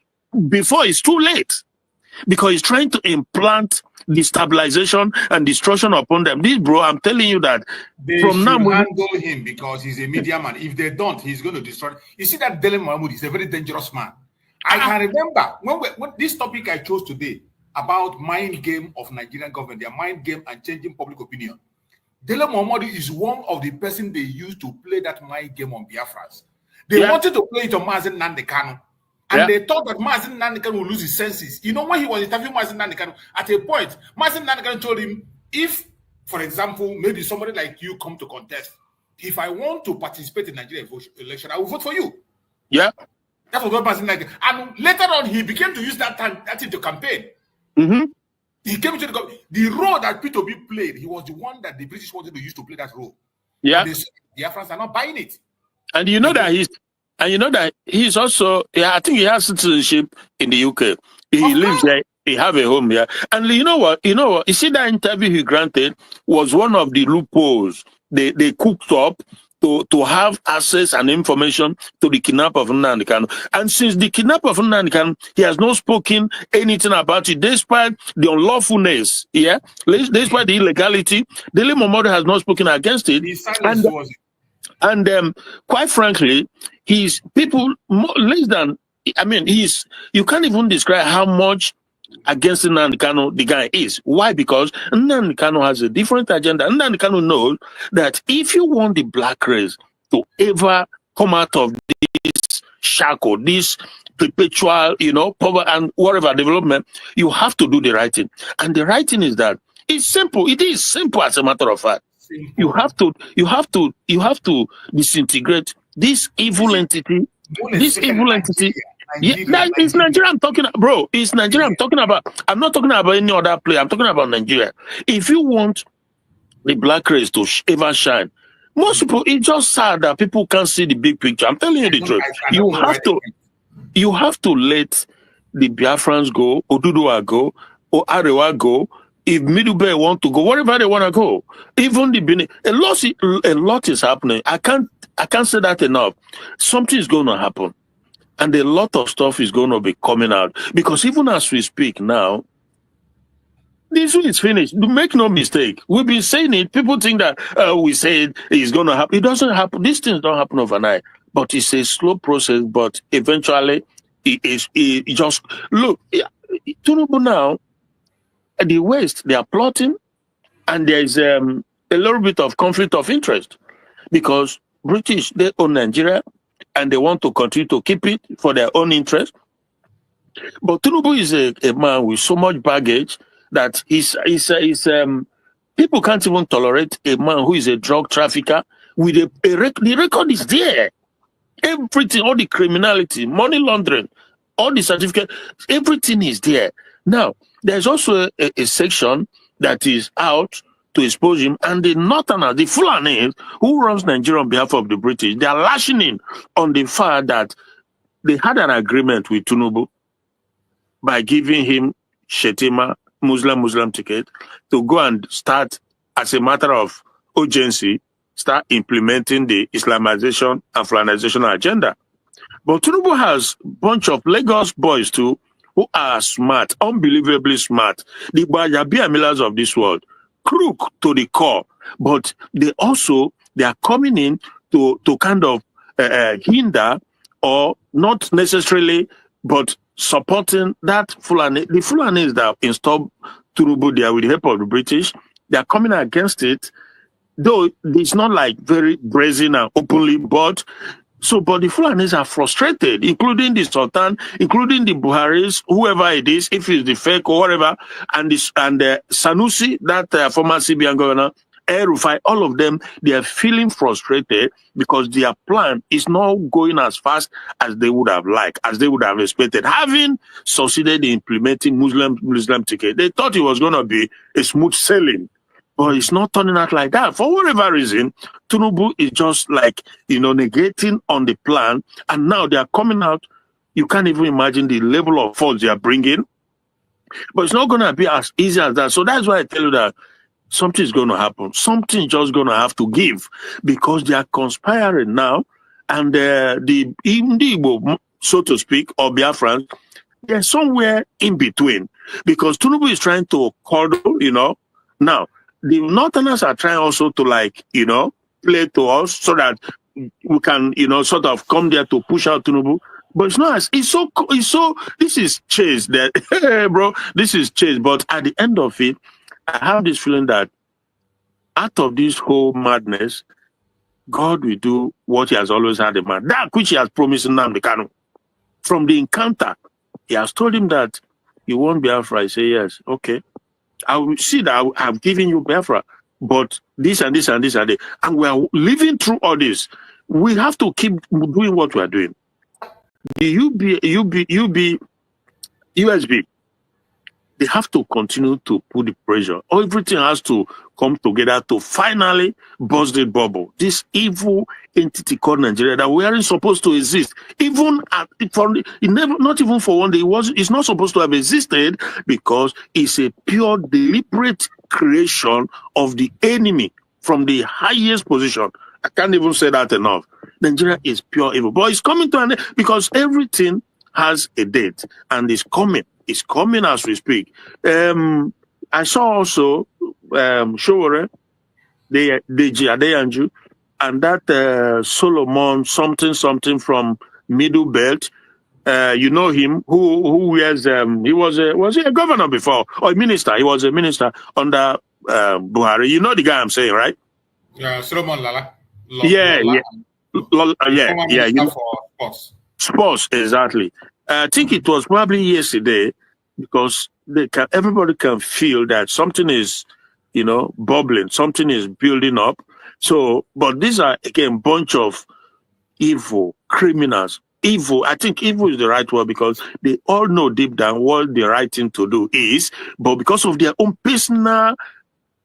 before it's too late. Because he's trying to implant destabilization and destruction upon them. This, bro, I'm telling you that they from now handle him because he's a media man. If they don't, he's going to destroy. You see that Dele Mahmoud is a very dangerous man. I can remember when this topic I chose today about mind game of Nigerian government, their mind game and changing public opinion. Dele Mahmoud is one of the person they used to play that mind game on Biafrans. They wanted to play it on Mazen Kanu. And they thought that Mazen Kanu would lose his senses. You know, when he was interviewing Mazen Kanu, at a point, Mazen Kanu told him, if, for example, maybe somebody like you come to contest, if I want to participate in Nigeria election, I will vote for you. Yeah. That was what Mazen Kanu. And later on, he began to use that thing to campaign. Mm-hmm. He came to the role that P2B played. He was the one that the British wanted to use to play that role. Yeah. And the Biafrans are not buying it. And you know that he's also, I think he has citizenship in the UK. He lives there. He have a home here. And you know what? You see that interview he granted was one of the loopholes they cooked up to have access and information to the kidnap of Nnamdi Kanu. And since the kidnap of Nnamdi Kanu, he has not spoken anything about it, despite the unlawfulness, despite the illegality. Dele Momodu has not spoken against it. And quite frankly, he's people less than, you can't even describe how much against Nnamdi Kanu the guy is. Why? Because Nnamdi Kanu has a different agenda. Nnamdi Kanu knows that if you want the black race to ever come out of this shackle, this perpetual, power and whatever development, you have to do the right thing. And the right thing is that it's simple. It is simple as a matter of fact. You have to disintegrate this evil entity. Yeah, that is Nigeria I'm talking about, bro. It's Nigeria I'm talking about. I'm not talking about any other player. I'm talking about Nigeria. If you want the black race to ever shine, most people, it's just sad that people can't see the big picture. I'm telling you the truth. You have to let the Biafrans go, Oduduwa go, or Arewa go. If Middle Bay want to go, wherever they want to go, even the Benin, a lot is happening. I can't say that enough. Something is going to happen. And a lot of stuff is going to be coming out. Because even as we speak now, this one is finished. Make no mistake. We've been saying it. People think that we said it's going to happen. It doesn't happen. These things don't happen overnight. But it's a slow process. But eventually, it just... Look, Tinubu now, the West, they are plotting. And there is a little bit of conflict of interest. Because British, they own Nigeria. And they want to continue to keep it for their own interest. But Tinubu is a man with so much baggage that people can't even tolerate a man who is a drug trafficker with the record is there. Everything, all the criminality, money laundering, all the certificate, everything is there. Now, there's also a section that is out to expose him, and the Northerners, the Fulani, who runs Nigeria on behalf of the British, they are lashing in on the fact that they had an agreement with Tinubu by giving him Shetima, Muslim ticket, to go and start, as a matter of urgency, start implementing the Islamization and Fulanization agenda. But Tinubu has a bunch of Lagos boys too, who are smart, unbelievably smart, the Bajabi Millers of this world, crook to the core, but they are coming in to kind of hinder, or not necessarily, but supporting that Fulani. The Fulanis that installed Tinubu there with the help of the British, they are coming against it, though it's not like very brazen and openly, but the Fulanis are frustrated, including the Sultan, including the Buharis, whoever it is, if it's the fake or whatever, and Sanusi, that former CBN governor, El-Rufai, all of them, they are feeling frustrated because their plan is not going as fast as they would have liked, as they would have expected. Having succeeded in implementing Muslim ticket, they thought it was going to be a smooth sailing. But it's not turning out like that. For whatever reason, Tinubu is just like, negating on the plan. And now they are coming out. You can't even imagine the level of force they are bringing. But it's not going to be as easy as that. So that's why I tell you that something is going to happen. Something just going to have to give because they are conspiring now. And the Igbo, so to speak, or Biafrans, they're somewhere in between. Because Tinubu is trying to cuddle, Now, the Northerners are trying also to play to us so that we can, sort of come there to push out Tinubu. But it's not it's so, this is chase that, bro, this is chase. But at the end of it, I have this feeling that out of this whole madness, God will do what he has always had in mind. That which he has promised Nnamdi Kanu. From the encounter, he has told him that you want Biafra. I say, yes, okay. I will see that I've given you Biafra, but this and this and this and this. And we are living through all this. We have to keep doing what we are doing. The USB, they have to continue to put the pressure. Everything has to come together to finally burst the bubble. This evil entity called Nigeria that we aren't supposed to exist. Even not even for one day, it's not supposed to have existed because it's a pure, deliberate creation of the enemy from the highest position. I can't even say that enough. Nigeria is pure evil. But it's coming to an end because everything has a date and it's coming. It's coming as we speak. I saw also Showore, Deji Adeyanju, and that Solomon something from Middle Belt. You know him, who wears was he a governor before or a minister? He was a minister under Buhari. You know the guy I'm saying, right? Yeah, Solomon Lala. Yeah. For sports, exactly. I think it was probably yesterday because everybody can feel that something is, bubbling, something is building up. So, but these are again bunch of evil criminals. Evil, I think evil is the right word because they all know deep down what the right thing to do is, but because of their own personal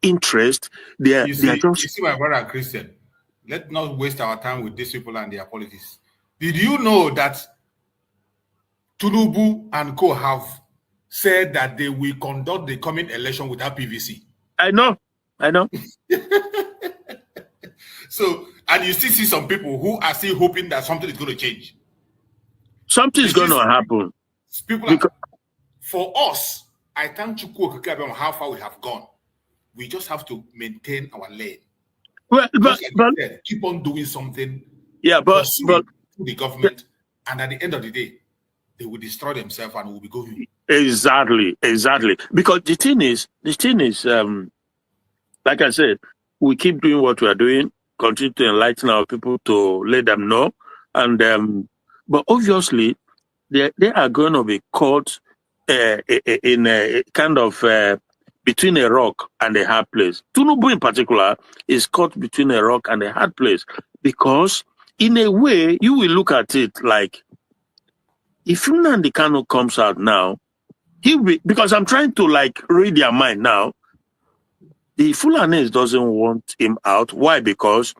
interest, you see my brother Christian. Let's not waste our time with these people and their politics. Did you know that Tinubu and co have said that they will conduct the coming election without PVC? I know. So, and you still see some people who are still hoping that something is going to change. Something is going to happen. For us, I thank Chukwu Okike how far we have gone. We just have to maintain our lane. Well, but keep on doing something. Yeah, but the government, and at the end of the day, they will destroy themselves and will be going. Exactly. Because the thing is, like I said, we keep doing what we are doing, continue to enlighten our people to let them know, and but obviously, they are going to be caught in a kind of between a rock and a hard place. Tinubu in particular is caught between a rock and a hard place because in a way, you will look at it like if Nnamdi Kanu comes out now, because I'm trying to read their mind now, the Fulanis doesn't want him out. Why? Because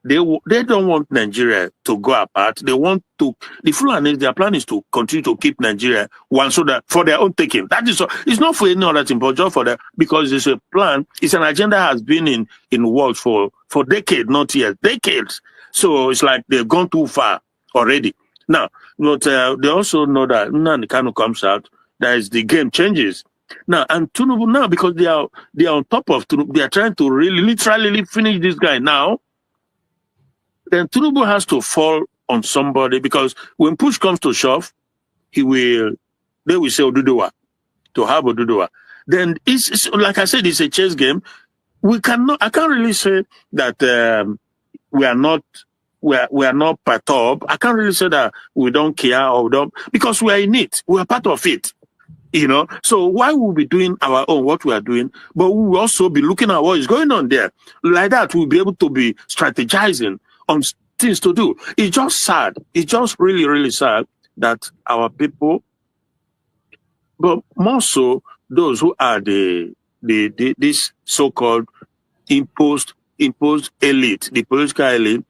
they don't want Nigeria to go apart. They want the Fulanis, their plan is to continue to keep Nigeria one so that for their own taking. That is, it's not for any other thing, but just for that, because it's a plan, it's an agenda has been in works for decades, not years, decades. So it's like they've gone too far already. Now, but they also know that Nnamdi Kanu comes out, that is the game changes. Now, and Tinubu now, because they are on top of Tinubu, they are trying to really literally finish this guy now. Then Tinubu has to fall on somebody because when push comes to shove, they will say Oduduwa, to have Oduduwa. Then it's like I said, it's a chess game. I can't really say that we are not perturbed. I can't really say that we don't care or don't, because we are in it. We are part of it. You know, so why will we be doing our own, what we are doing, but we will also be looking at what is going on there. Like that, we'll be able to be strategizing on things to do. It's just sad. It's just really, really sad that our people, but more so those who are this so-called imposed elite, the political elite,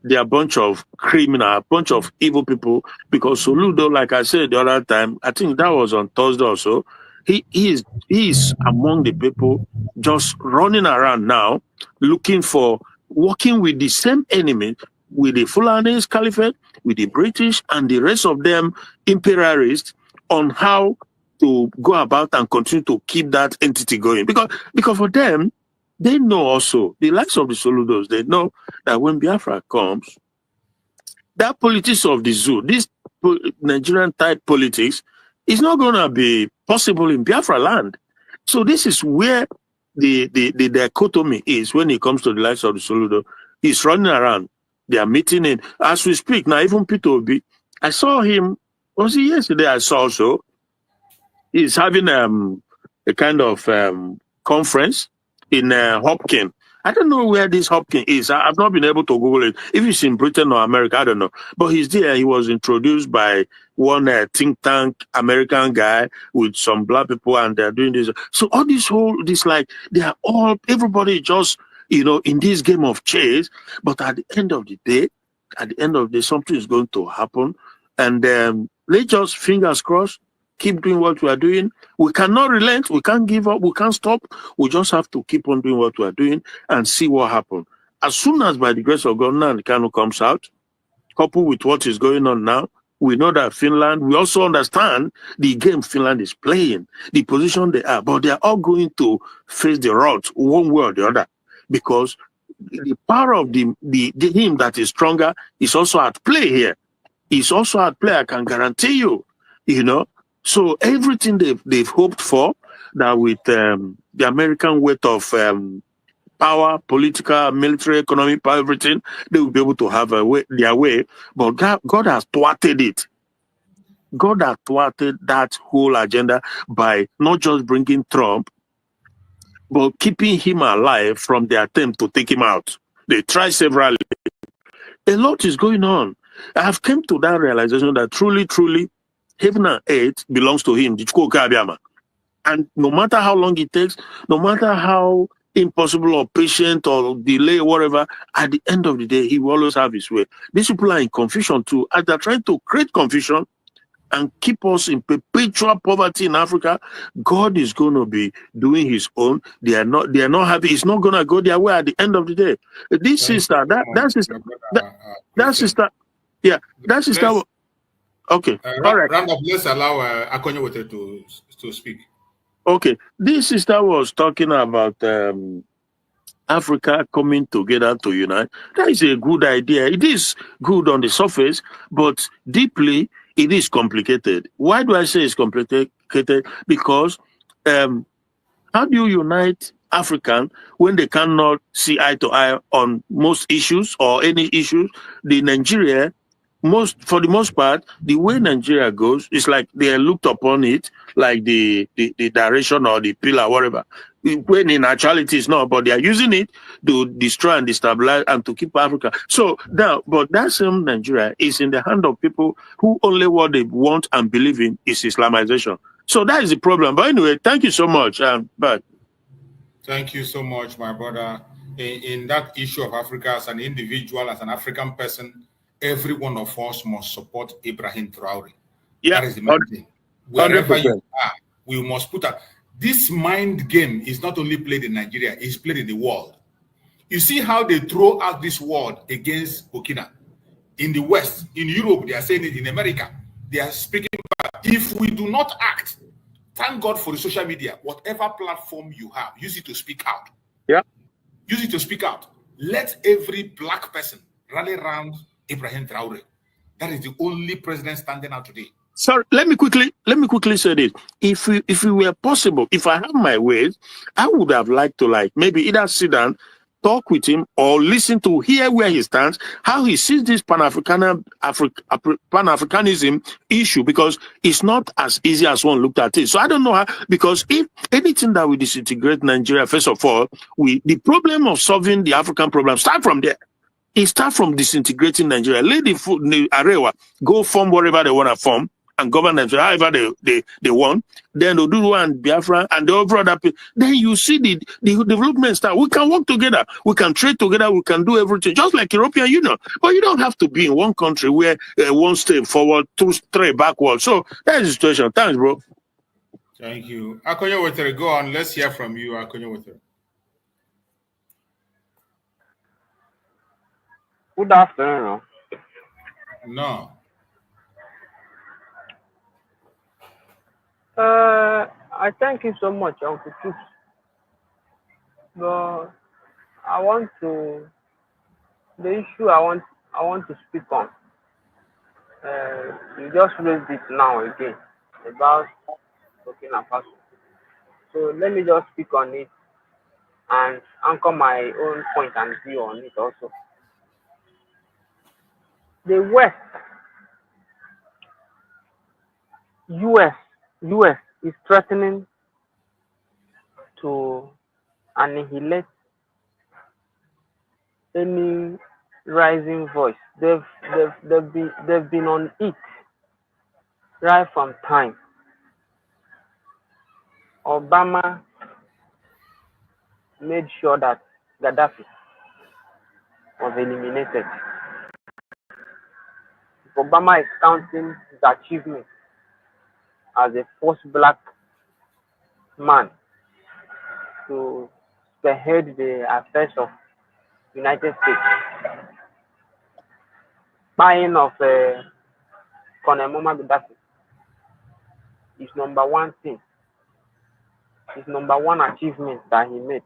they are a bunch of criminal, a bunch of evil people. Because Soludo, like I said the other time, I think that was on Thursday or so, he is among the people just running around now, looking for, working with the same enemy, with the Fulanese Caliphate, with the British and the rest of them imperialists, on how to go about and continue to keep that entity going. Because for them, they know also, the likes of the Soludos, they know that when Biafra comes, that politics of the zoo, this Nigerian type politics, is not going to be possible in Biafra land. So this is where the dichotomy is when it comes to the likes of the Soludo. He's running around. They are meeting in. As we speak, now even Peter Obi, I saw him, was it yesterday I saw also, he's having a kind of conference in Hopkins. I don't know where this Hopkins is. I've not been able to Google it. If it's in Britain or America, I don't know. But he's there. He was introduced by one think tank American guy with some black people, and they're doing this. So all this like, they are all, everybody just, you know, in this game of chase. But at the end of the day, something is going to happen. And let's just, fingers crossed, keep doing what we are doing. We cannot relent. We can't give up. We can't stop. We just have to keep on doing what we are doing and see what happens. As soon as, by the grace of God, now Kanu comes out, coupled with what is going on now, we know that Finland, we also understand the game Finland is playing, the position they are, but they are all going to face the rot one way or the other, because the power of the him that is stronger is also at play here. It's also at play, I can guarantee you, you know. So everything they've hoped for, that with the American weight of power, political, military, economic power, everything, they will be able to have their way. But God has thwarted it. God has thwarted that whole agenda by not just bringing Trump, but keeping him alive from the attempt to take him out. They tried severally. A lot is going on. I have come to that realization that truly, truly, heaven and earth belongs to him. And no matter how long it takes, no matter how impossible or patient or delay or whatever, at the end of the day, he will always have his way. These people are in confusion too, and they're trying to create confusion and keep us in perpetual poverty in Africa. God is going to be doing his own. They are not happy. It's not going to go their way at the end of the day. This sister, that sister, yeah, that sister. Okay, all right. Round up, let's allow Akonye to speak. Okay, this sister was talking about Africa coming together to unite. That is a good idea. It is good on the surface, but deeply, it is complicated. Why do I say it's complicated? Because how do you unite African when they cannot see eye to eye on most issues or any issues? The Nigeria, for the most part, the way Nigeria goes is like they are looked upon it like the direction or the pillar, whatever. When in actuality it's not, but they are using it to destroy and destabilize and to keep Africa. So now, but that same Nigeria is in the hand of people who only what they want and believe in is Islamization. So that is the problem. But anyway, thank you so much. But thank you so much, my brother. In that issue of Africa, as an individual, as an African person, every one of us must support Ibrahim Traore. Yeah, that is the main thing. Wherever you are, we must put up. This mind game is not only played in Nigeria, it's played in the world. You see how they throw out this word against Burkina. In the West, in Europe, they are saying it. In America, they are speaking about, if we do not act, thank God for the social media, whatever platform you have, use it to speak out. Yeah. Use it to speak out. Let every black person rally around Ibrahim Traore. That is the only president standing out today. Sorry, let me quickly say this. If it were possible, if I had my ways, I would have liked to maybe either sit down talk with him or listen to hear where he stands, how he sees this Pan-Africanism issue, because it's not as easy as one looked at it. So I don't know how, because if anything that will disintegrate Nigeria, first of all, the problem of solving the African problem start from there. It start from disintegrating Nigeria. Let the Arewa go form whatever they want to form and govern them however they want. Then they'll do one Biafra and the other other people. Then you see the development start. We can work together. We can trade together. We can do everything just like European Union. But you don't have to be in one country where one step forward, two straight backward. So that is the situation. Thanks, bro. Thank you. Akonyo Wetere, go on. Let's hear from you, Akonyo Wetere. Good afternoon. No. I thank you so much, Uncle Chief. But I want to the issue I want to speak on. You just raised it now again about Burkina Faso. So let me just speak on it and anchor my own point and view on it also. The West, US is threatening to annihilate any rising voice. They've been on it right from time. Obama made sure that Gaddafi was eliminated. Obama is counting his achievement as the first black man to spearhead the affairs of United States. Buying of Colonel Muammar Gaddafi is number one thing. His number one achievement that he made.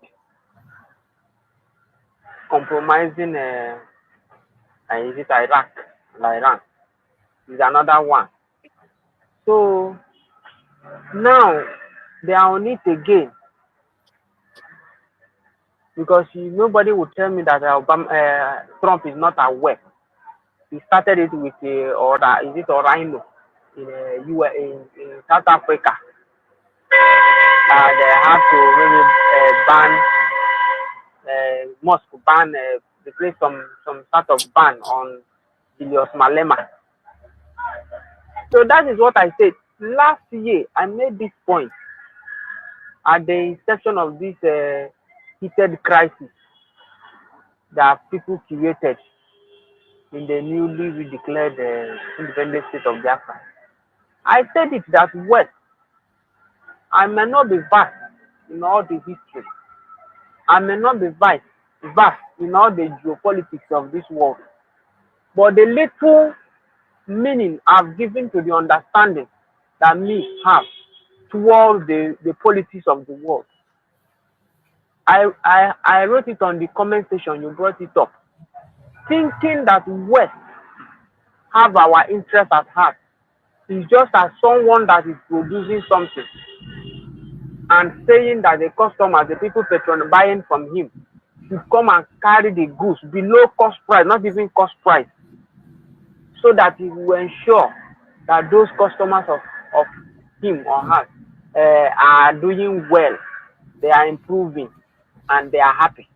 Compromising is it Iraq and Iran is another one. So now they are on it again because nobody would tell me that Trump is not aware. He started it with Orino in South Africa. They have to maybe ban Moscow, place some sort of ban on Julius Malema. So that is what I said. Last year, I made this point at the inception of this heated crisis that people created in the newly declared independent state of Biafra. I said it that West, I may not be vast in all the history. I may not be vast in all the geopolitics of this world. But the little meaning I've given to the understanding that me have towards the politics of the world. I wrote it on the comment section, you brought it up. Thinking that West have our interest at heart is just as someone that is producing something and saying that the customers, the people buying from him, should come and carry the goods below cost price, not even cost price, so that he will ensure that those customers of him or her are doing well, they are improving, and they are happy.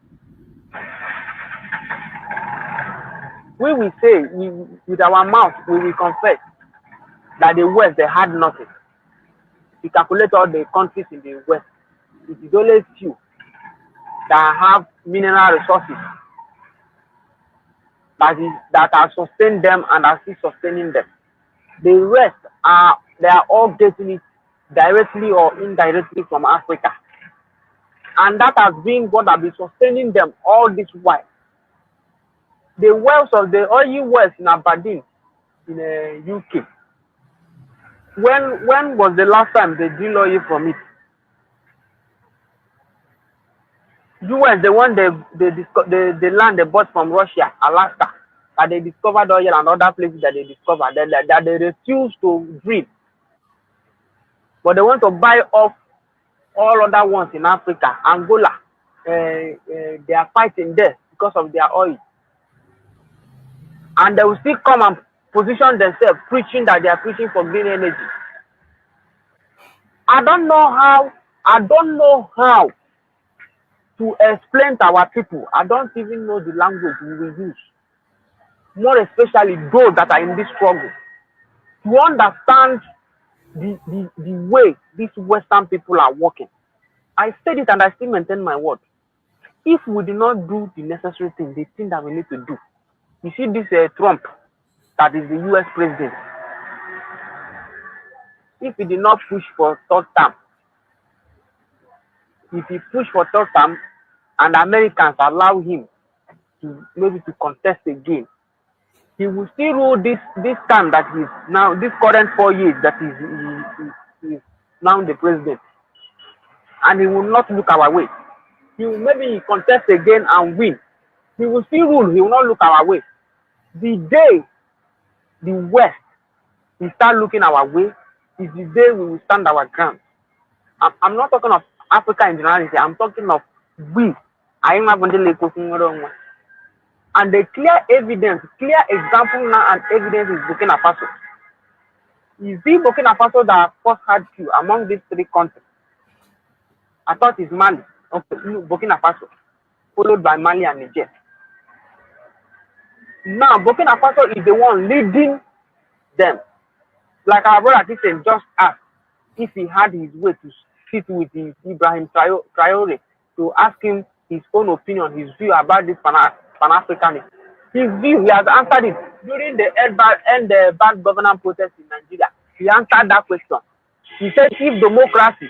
We will say, with our mouth, we will confess that the West, they had nothing. We calculate all the countries in the West. It is only few that have mineral resources that are sustaining them and are still sustaining them. The rest they are all getting it directly or indirectly from Africa. And that has been what has been sustaining them all this while. The wealth of the oil wells in Aberdeen, in the UK. When was the last time they drill oil from it? US, the one the land they bought from Russia, Alaska, that they discovered oil and other places that they discovered, that they refuse to drill. But they want to buy off all other ones in Africa, Angola, they are fighting there because of their oil. And they will still come and position themselves, preaching that they are preaching for green energy. I don't know how to explain to our people. I don't even know the language we will use. More especially those that are in this struggle. To understand the way these Western people are working. I said it and I still maintain my word. If we do not do the necessary thing, the thing that we need to do. You see this Trump, that is the US president. If he did not push for third term, if he push for third term and Americans allow him to maybe to contest again, he will still rule this time that he's now, this current 4 years that he is now the president. And he will not look our way. He will maybe contest again and win. He will still rule, he will not look our way. The day the West will start looking our way is the day we will stand our ground. I'm not talking of Africa in generality, I'm talking of we. And the clear evidence, clear example now and evidence is Burkina Faso. Is it Burkina Faso that first had you among these three countries? I thought it's Mali, okay, Burkina Faso, followed by Mali and Niger. Now Burkina Faso is the one leading them. Like our brother Christian just asked if he had his way to sit with Ibrahim Traore to ask him his own opinion, his view about this Pan-Africanism. His view, he has answered it during the end bad governance protest in Nigeria. He answered that question. He said if democracy,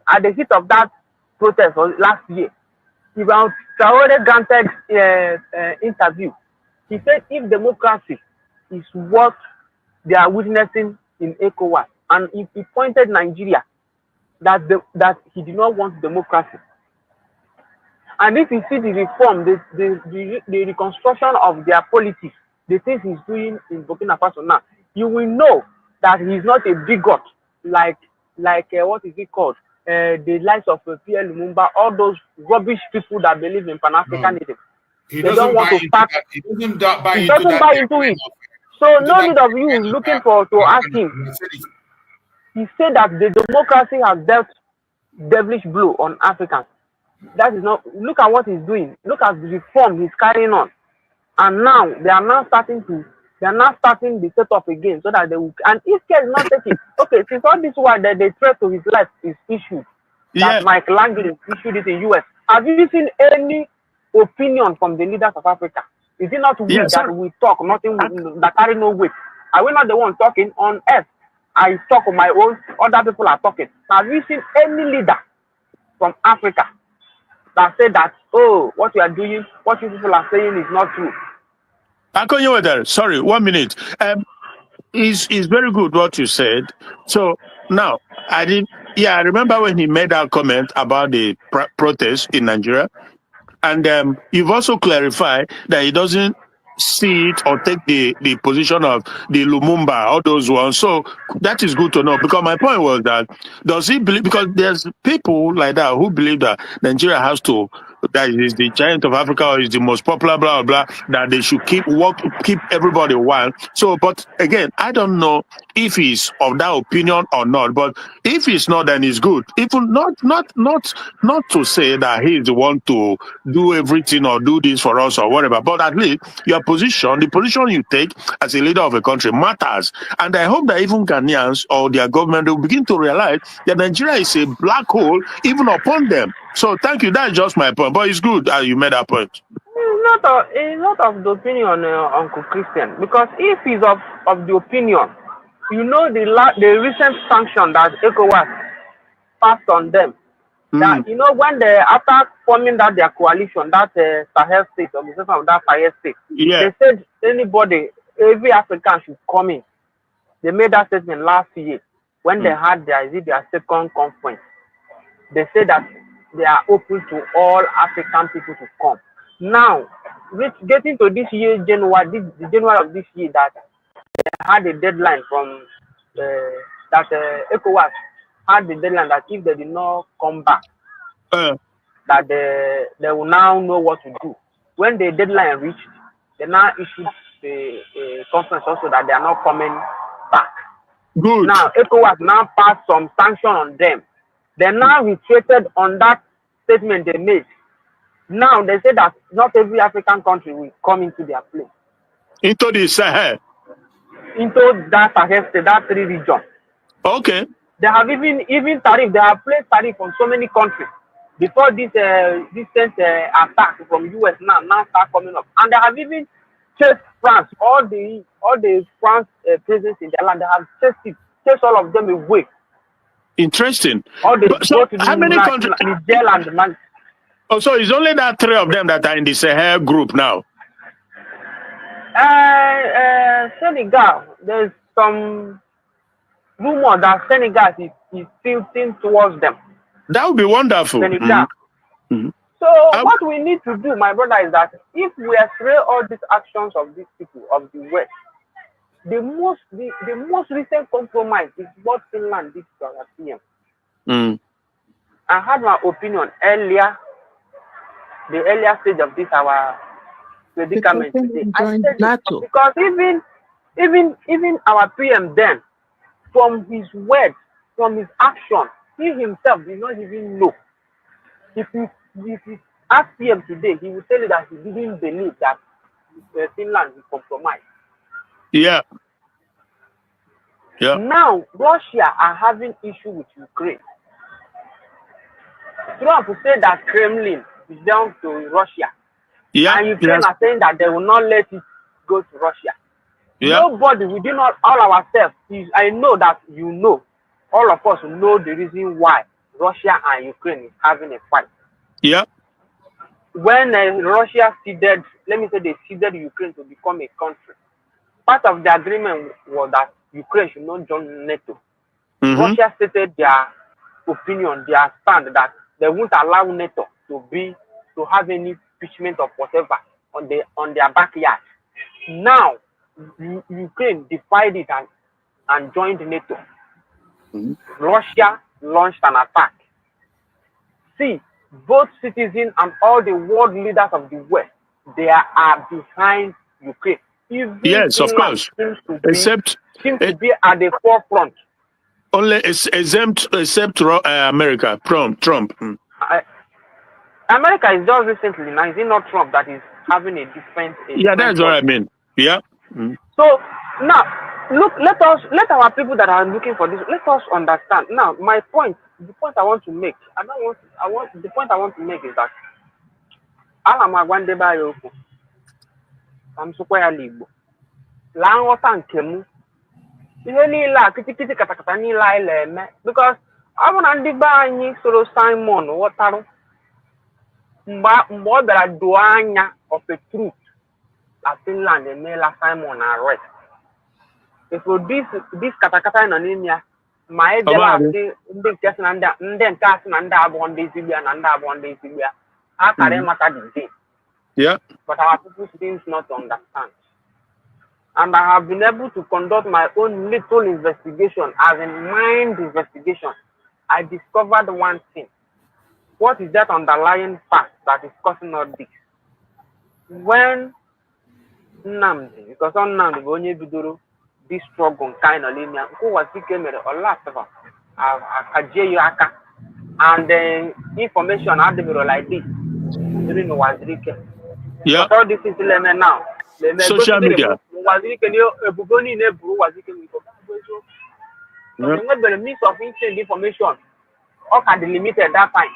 at the heat of that protest last year, Ibrahim Traore granted interview. He said if democracy is what they are witnessing in ECOWAS, and if he pointed Nigeria that he did not want democracy. And if you see the reform, the reconstruction of their politics, the things he's doing in Burkina Faso now, you will know that he's not a bigot like what is it called? The likes of Pierre Lumumba, all those rubbish people that believe in Pan-Africanism. No. He they don't want to start. He doesn't buy into it. So no need of you looking to ask him. He said that the democracy has dealt devilish blow on Africans. That is not. Look at what he's doing. Look at the reform he's carrying on, and now they are now starting the setup again, so that they will. And if care is not taking, okay, since all this while that the threat to his life is issued, that Mike Langley issued it in US. Have you seen any opinion from the leaders of Africa? Is it not we that we talk, nothing that carry no weight? Are we not the one talking on earth? I talk on my own, other people are talking. Have you seen any leader from Africa that said that, oh, what you are doing, what you people are saying is not true? Sorry, 1 minute. It's very good what you said. So now, I remember when he made that comment about the protest in Nigeria. And you've also clarified that he doesn't see it or take the position of the Lumumba, all those ones. So that is good to know, because my point was that, does he believe, because there's people like that who believe that Nigeria has to, that is the giant of Africa or is the most popular, blah, blah, blah, that they should keep everybody wild. So, but again, I don't know if he's of that opinion or not, but if he's not, then it's good. Even not to say that he's the one to do everything or do this for us or whatever, but at least your position, the position you take as a leader of a country matters. And I hope that even Ghanaians or their government will begin to realize that Nigeria is a black hole even upon them. So thank you. That's just my point. But it's good that you made that point. It's not of the opinion, Uncle Christian, because if he's of the opinion, you know the recent sanction that ECOWAS passed on them. That, you know, when after forming their coalition, that Sahel state, organization of that Sahel state, they said every African should come in. They made that statement last year when they had their second conference. They said that they are open to all African people to come. Now, getting to this year, January of this year, that they had a deadline from ECOWAS had the deadline that if they did not come back, that they will now know what to do. When the deadline reached, they now issued a conference also that they are not coming back. Good. Now, ECOWAS now passed some sanction on them. They now retreated on that statement they made. Now, they say that not every African country will come into their place. Into the Sahel. Into that Sahel state, that 3 regions. Okay. They have even tariff. They have placed tariff on so many countries before this recent attack from US now start coming up, and they have even chased France. All the France prisons in their land, they have chased all of them away. Interesting. All they So go to how many countries? Niger and Mali. Oh, so it's only that 3 of them that are in the Sahel group now. Senegal. There's some rumor that Senegal is tilting towards them. That would be wonderful. Senegal. So what we need to do, my brother, is that if we astray all these actions of these people of the West, the most recent compromise is what Finland did to our PM. I had my opinion earlier, the earlier stage of this our predicament today. I said it because even our PM then, from his words, from his action, he himself did not even know. If you ask PM today, he will tell you that he didn't believe that Finland will compromise. Yeah. Yeah. Now, Russia are having issue with Ukraine. Trump said that Kremlin is down to Russia. Yeah. And Ukraine are saying that they will not let it go to Russia. Yeah. Nobody, we do not, all ourselves, I know that you know, all of us know the reason why Russia and Ukraine is having a fight. Yeah. When Russia ceded, let me say they ceded Ukraine to become a country, part of the agreement was that Ukraine should not join NATO. Russia stated their opinion, their stand that they won't allow NATO to have any impeachment of whatever on their backyard. Now, Ukraine defied it and joined NATO. Russia launched an attack. See, both citizens and all the world leaders of the West, they are behind Ukraine. Even yes, of course. Seems to be at the forefront. Only except America, Trump. America is just recently, now is it not Trump that is having a different? Yeah, that's what I mean. Yeah. So now, look, let our people that are looking for this, let us understand. Now, the point I want to make, the point I want to make is that I'm so quite libo. Lang nkemu. Ihe niile a kitikiti katakata niile anyị na-eme because ọ bụ na ndị be anyị soro Simon ghọtarụ mgbe ọ bịara doo anya of a truth na Finland emeela Simon arrest. So this katakata nọ n'ime ya ma e bịara asị ndị nke asị na ndị nke asị na ndị abụọ ndị ezigbo ya na ndị abụọ ndị ezigbo ya ha kara ịmata the day. Yeah. But our people seems not to understand. And I have been able to conduct my own little investigation, as in mind investigation. I discovered one thing. What is that underlying fact that is causing all this? When Nnamdi, because on Nnamdi, when you do this struggle kind of linear, who was the camera or last of a and the information had to be like this. Yeah. All this is now. Social media. The means of instant information all can be limited at that time.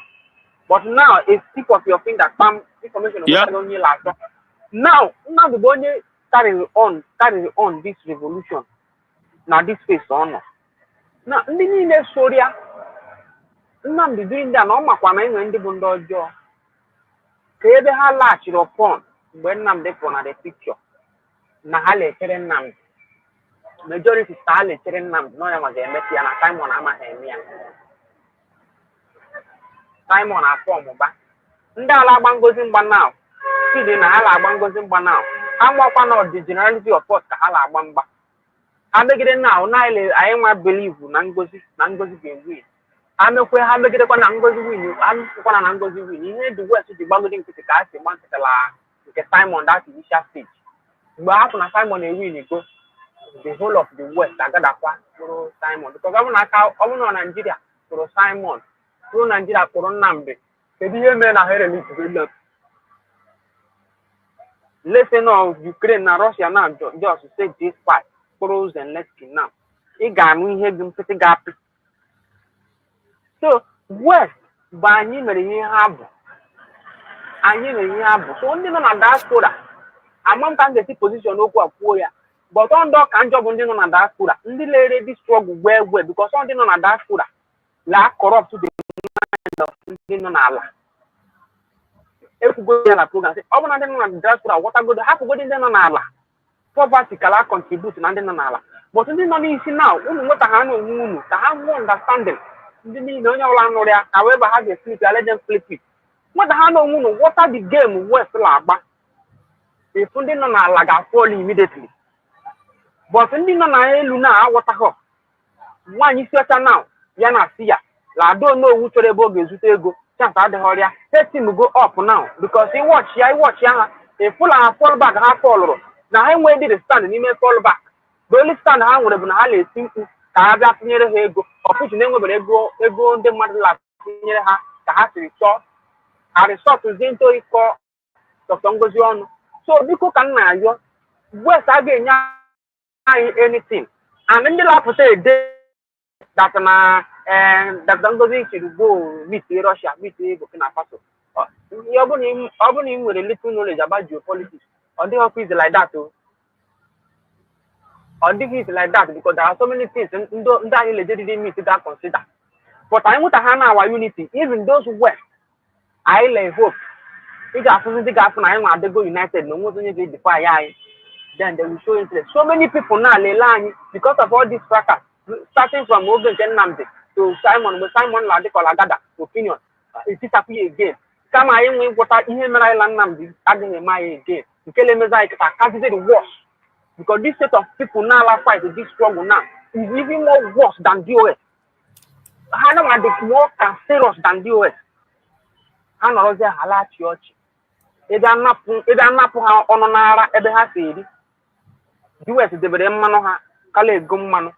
But now a tip of your finger, information only last. Now the body carry on this revolution. Now this phase on. Now in the Soria, now be doing that no makwana when the bundo jo. Kebe ha latch upon when I'm there for the picture. Na hale cheren nam majority style cheren nam no ya maze meti na Simon ama hemia Simon afọ mba ndị ala agbangozi mgba now see na ala agbangozi mgba now amwakwa na the generality of force ka ala agba mgba abegide now na ile anyị nwa believe na ngozi ga-ewu amekwe ha megidekwa na ngozi win amekwa na ngozi win ihe the West ji gbagodi nkịtị ka a si gba nkịtịla nke Simon that initial stage mgbe hapụ na Simon ewin go the whole of the West agadakwa kpụrụ Simon because ọ bụrụ na Nigeria kpụrụ Simon kpụrụ Nigeria kpụrụ Nnamdi kedu ihe mere na ha erelitụrụ lesson of Ukraine na Russia na just say this fight kpụrụ Zelensky now ị ga-anụ ihe gị mpịtị ga-apị so West bụ anyị mere ihe ha bụ so ndị nọ na diaspora ama m ka m ga-esi position okwu a kwuo ya but ndị ọka njọ bụ ndị nọ na diaspora ndị lere this struggle well because ndị nọ na diaspora la corrupt the mind of ndị nọ n'ala ekwugo ya na program ọ bụ na ndị nọ na diaspora ghọtagodo hapụgodo ndị nọ n'ala poverty kala contribute na ndị nọ n'ala but ndị nọ n'isi na unu nweta ha n'onwe unu ka ha nwee understanding ndị niile onye ọbụla nụrụ ya ka wee ba ha ga-eflip ya let them flip it nweta ha n'onwe unu water the game West la-agba efu ndị nọ n'ala ga-fall immediately but ndị nọ n'elu na-aghọtaghọ nwaanyị isi ọcha na ya na asị ya lado n'owu chọrọ ebe ọ ga-ezute ego chance adịghị ọrịa team go up now because iwọchi ya ha efula ha fall back ha fọlụrụ na ha enweghị dị stand n'ime fall back the only stand ha nwere bụ na ha na-esi mkpu ka ha bịa tụnyere ha ego ọpụchi na-enwebere ego ndị mmadụ na-atụnyere ha ka ha siri chọọ ha resọtụzie ntụ ịkọ Dr. Ngozi ọnụ so biko ka m na-ayọ West a ga-enye anyị anything and ndị na-apụta ede that na Dr. Ngozi chiri go meet Russia meet Burkina Faso ọ bụ na ị nwere little knowledge about geopolitics ọ dịghị ọkụ is like that ọ dịghị is like that because there are so many things ndị anyị legit meet ga consider but anyị nweta ha na our unity even those West anyị lay hope ị ga-afụzi ndị ga-afụ na anyị nwa adịgo united na onwe onye ga-edefy anyị then they will show interest so many people na lele anyị because of all this fracas starting from oge nke Nnamdi to Simon mgbe Simon na-adịkọla gada opinion itisapụ ya again kama anyị nwee ngwọta ihe mere anyị la Nnamdi adịghị eme anyị again nke na-emezi anyị kịta kazizi the worst because this set of people now fight this struggle now is even more worse than DOS ha na dị more cancerous than DOS ha nọrọzi ha laghachi ọchị ebe anapụ ha ọnụ n'ara ebe ha si eri US debere mmanụ ha kala ego mmanụ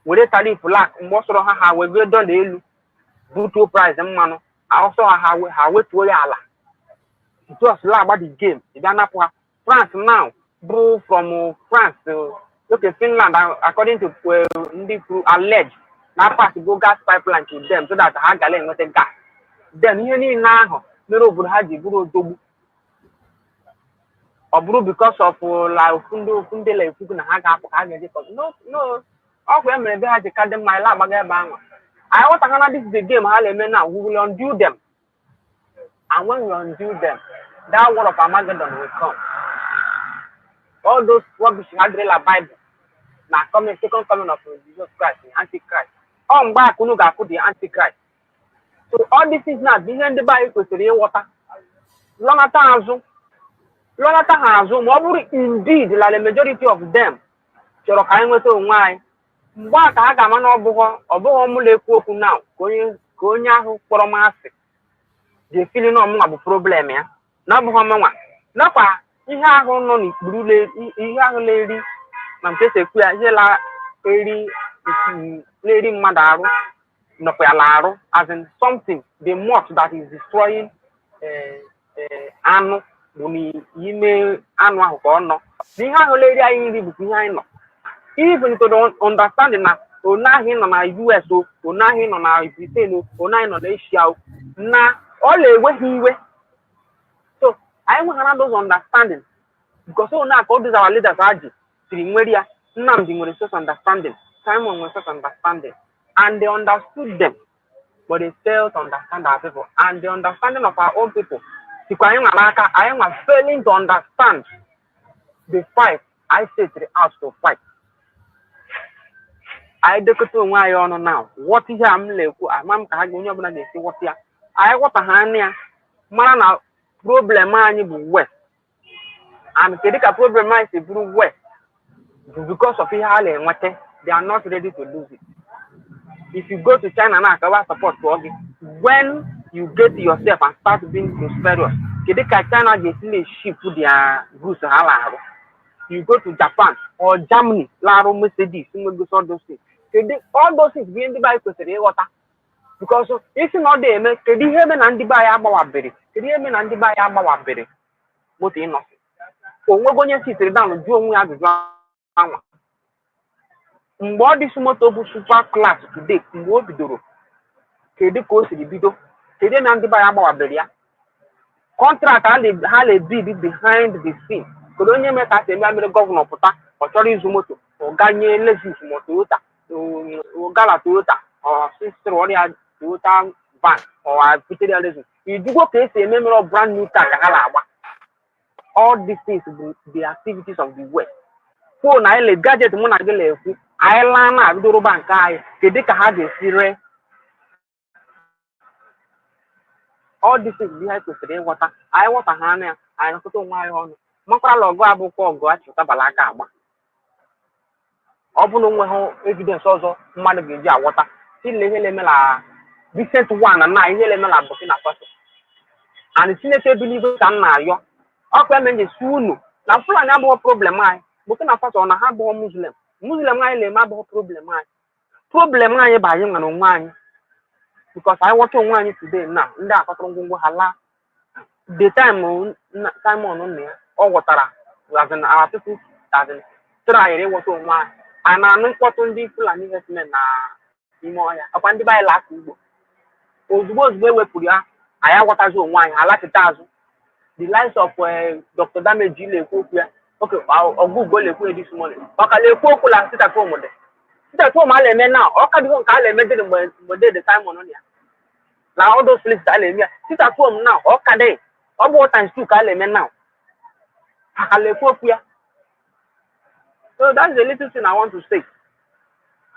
were tarif lak mgbe ọ sọrọ ha wego dọla elu butuo price mmanụ ọsọ ha wetuo ya ala just la agba the game ebe anapụ ha France now bụ from France to Finland according to ndị kwuru alleged na pass go gas pipeline to them so that ha gala enweta gas then ihe niile ahụ mere obodo ha ji bụrụ odogwu ọ bụrụ because of la ofunde la efugu na ha ga-apụ ka ha ga-eji no ọkwa ya mere ebe ha ji ka dị mma ile agbaga ebe ahụ anyị ghọtaha na this is the game ha na-eme now we will undo them and when we undo them that word of Armageddon will come all those rubbish ha dịrịla Bible na second coming of Jesus Christ the Antichrist ọ mgbe akụnụ ga-akụ the Antichrist so all these things na bụ ihe ndị be anyị kwesịrị ịghọta lọnata ha azụ ma ọ bụrụ indeed la the majority of them chọrọ ka anyị nweta onwe anyị mgbe a ka ha ga-ama na ọ bụghị mụ na-ekwu okwu na ka onye ahụ kpọrọ m asị ji efili na ọmụnwa bụ problem ya na ọ bụghị ọmụnwa nakwa ihe ahụ nọ n'ikpuru ihe ahụ na-eri na nke esi ekwu ya ihe na-eri mmadụ arụ nọkwa ya arụ as in something the moth that is destroying anụ bụ n'ime anụ ahụ ka ọ nọ na ihe ahụ na-eri anyị nri bụkwa ihe anyị nọ even to understand na onye ahụ nọ na US onye ahụ nọ na Britain onye ahụ nọ na Asia na ọ na-ewe ha iwe so anyị nweghara those understanding because onye aka those our leaders ha ji siri nwere ya Nnamdi nwere such understanding Simon nwere such understanding and they understood them but they failed to understand our people and the understanding of our own people sikwa anyị nwa n'aka anyị nwa failing to understand the fight I set out to fight anyị dekọta onwe anyị ọnụ now ghọta ihe a m na-ekwu ama m ka ha onye ọbụla ga-esi ghọta ya anyị ghọta ha anya ya mara na problem anyị bụ West and kedu ka problem anyị si bụrụ West bụ because of ihe ha na-enweta they are not ready to lose it If you go to China now, I support for you. When you get yourself and start being prosperous, China gets a ship with their goods. You go to Japan or Germany, Laro Mercedes, all those things. All those things being the buy water. Because if you're not there, can you hear me and the buy about berry? Can you hear me and the buy about berry? What in nothing. So we're going to sit down and do we have the mgbe ọ dị moto bụ super class today mgbe o bidoro kedu ka o siri bido kedu na ndị be ya gbawabere ya contract ha na-ebid behind the scene kedu onye mee ka eme mere gọvanọ pụta ọ chọrọ ịzụ moto ọ ganye Lexus ma Toyota Gala Toyota ọ sistr ọrịa Toyota van ọ butere ya Lexus ijugo ka esi eme mere brand new car ka ha na-agba. All these things bụ the activities of the West. Phone anyị le gadget mụ na gị na-ekwu anyị laa na bidoro bank anyị kedu ka ha ga-esi ree. All this is ihe anyị kwesịrị ịghọta anyị ghọta ha anya ya anyị nakọta onwe anyị ọnụ makwara ọgụ abụkwa ọgụ achịtabala aka agba ọ bụ na onwe ha evidence ọzọ mmadụ ga-eji aghọta ile ihe na-eme na recent one na ihe na-eme na Burkina Faso and Chineke ebiligo ka m na-ayọ ọkwa eme nje si unu na Fulani abụghị problem anyị Burkina Faso na ha abụghị Muslim anyị na-eme abụghị problem anyị bụ anyị nwere onwe anyị because anyị ghọta onwe anyị today na ndị akọtara ngwongwo ha laa the time Simon nna ya ọ ghọtara our people try ịghọta onwe anyị anyị na-anụ mkpọtụ ndị Fulani herdsmen na ime ọhịa ọkwa ndị be anyị laa aka ugbo ozugbo ewepụrụ ya anyị aghọtazi onwe anyị alachita azụ the likes of Dr. Dameji na-ekwu okwu ya okay ọgụgụ na-ekwu this morning ọ ka na-ekwu okwu na sitatom a na-eme na ọ ka dịgo nke a na-emedịrị mgbe de Simon ya na all those places a na-eme ya sitatom na ọ ka dị ọ bụ times 2 ka a na-eme na aka na-ekwu okwu ya. So that's the little thing I want to say.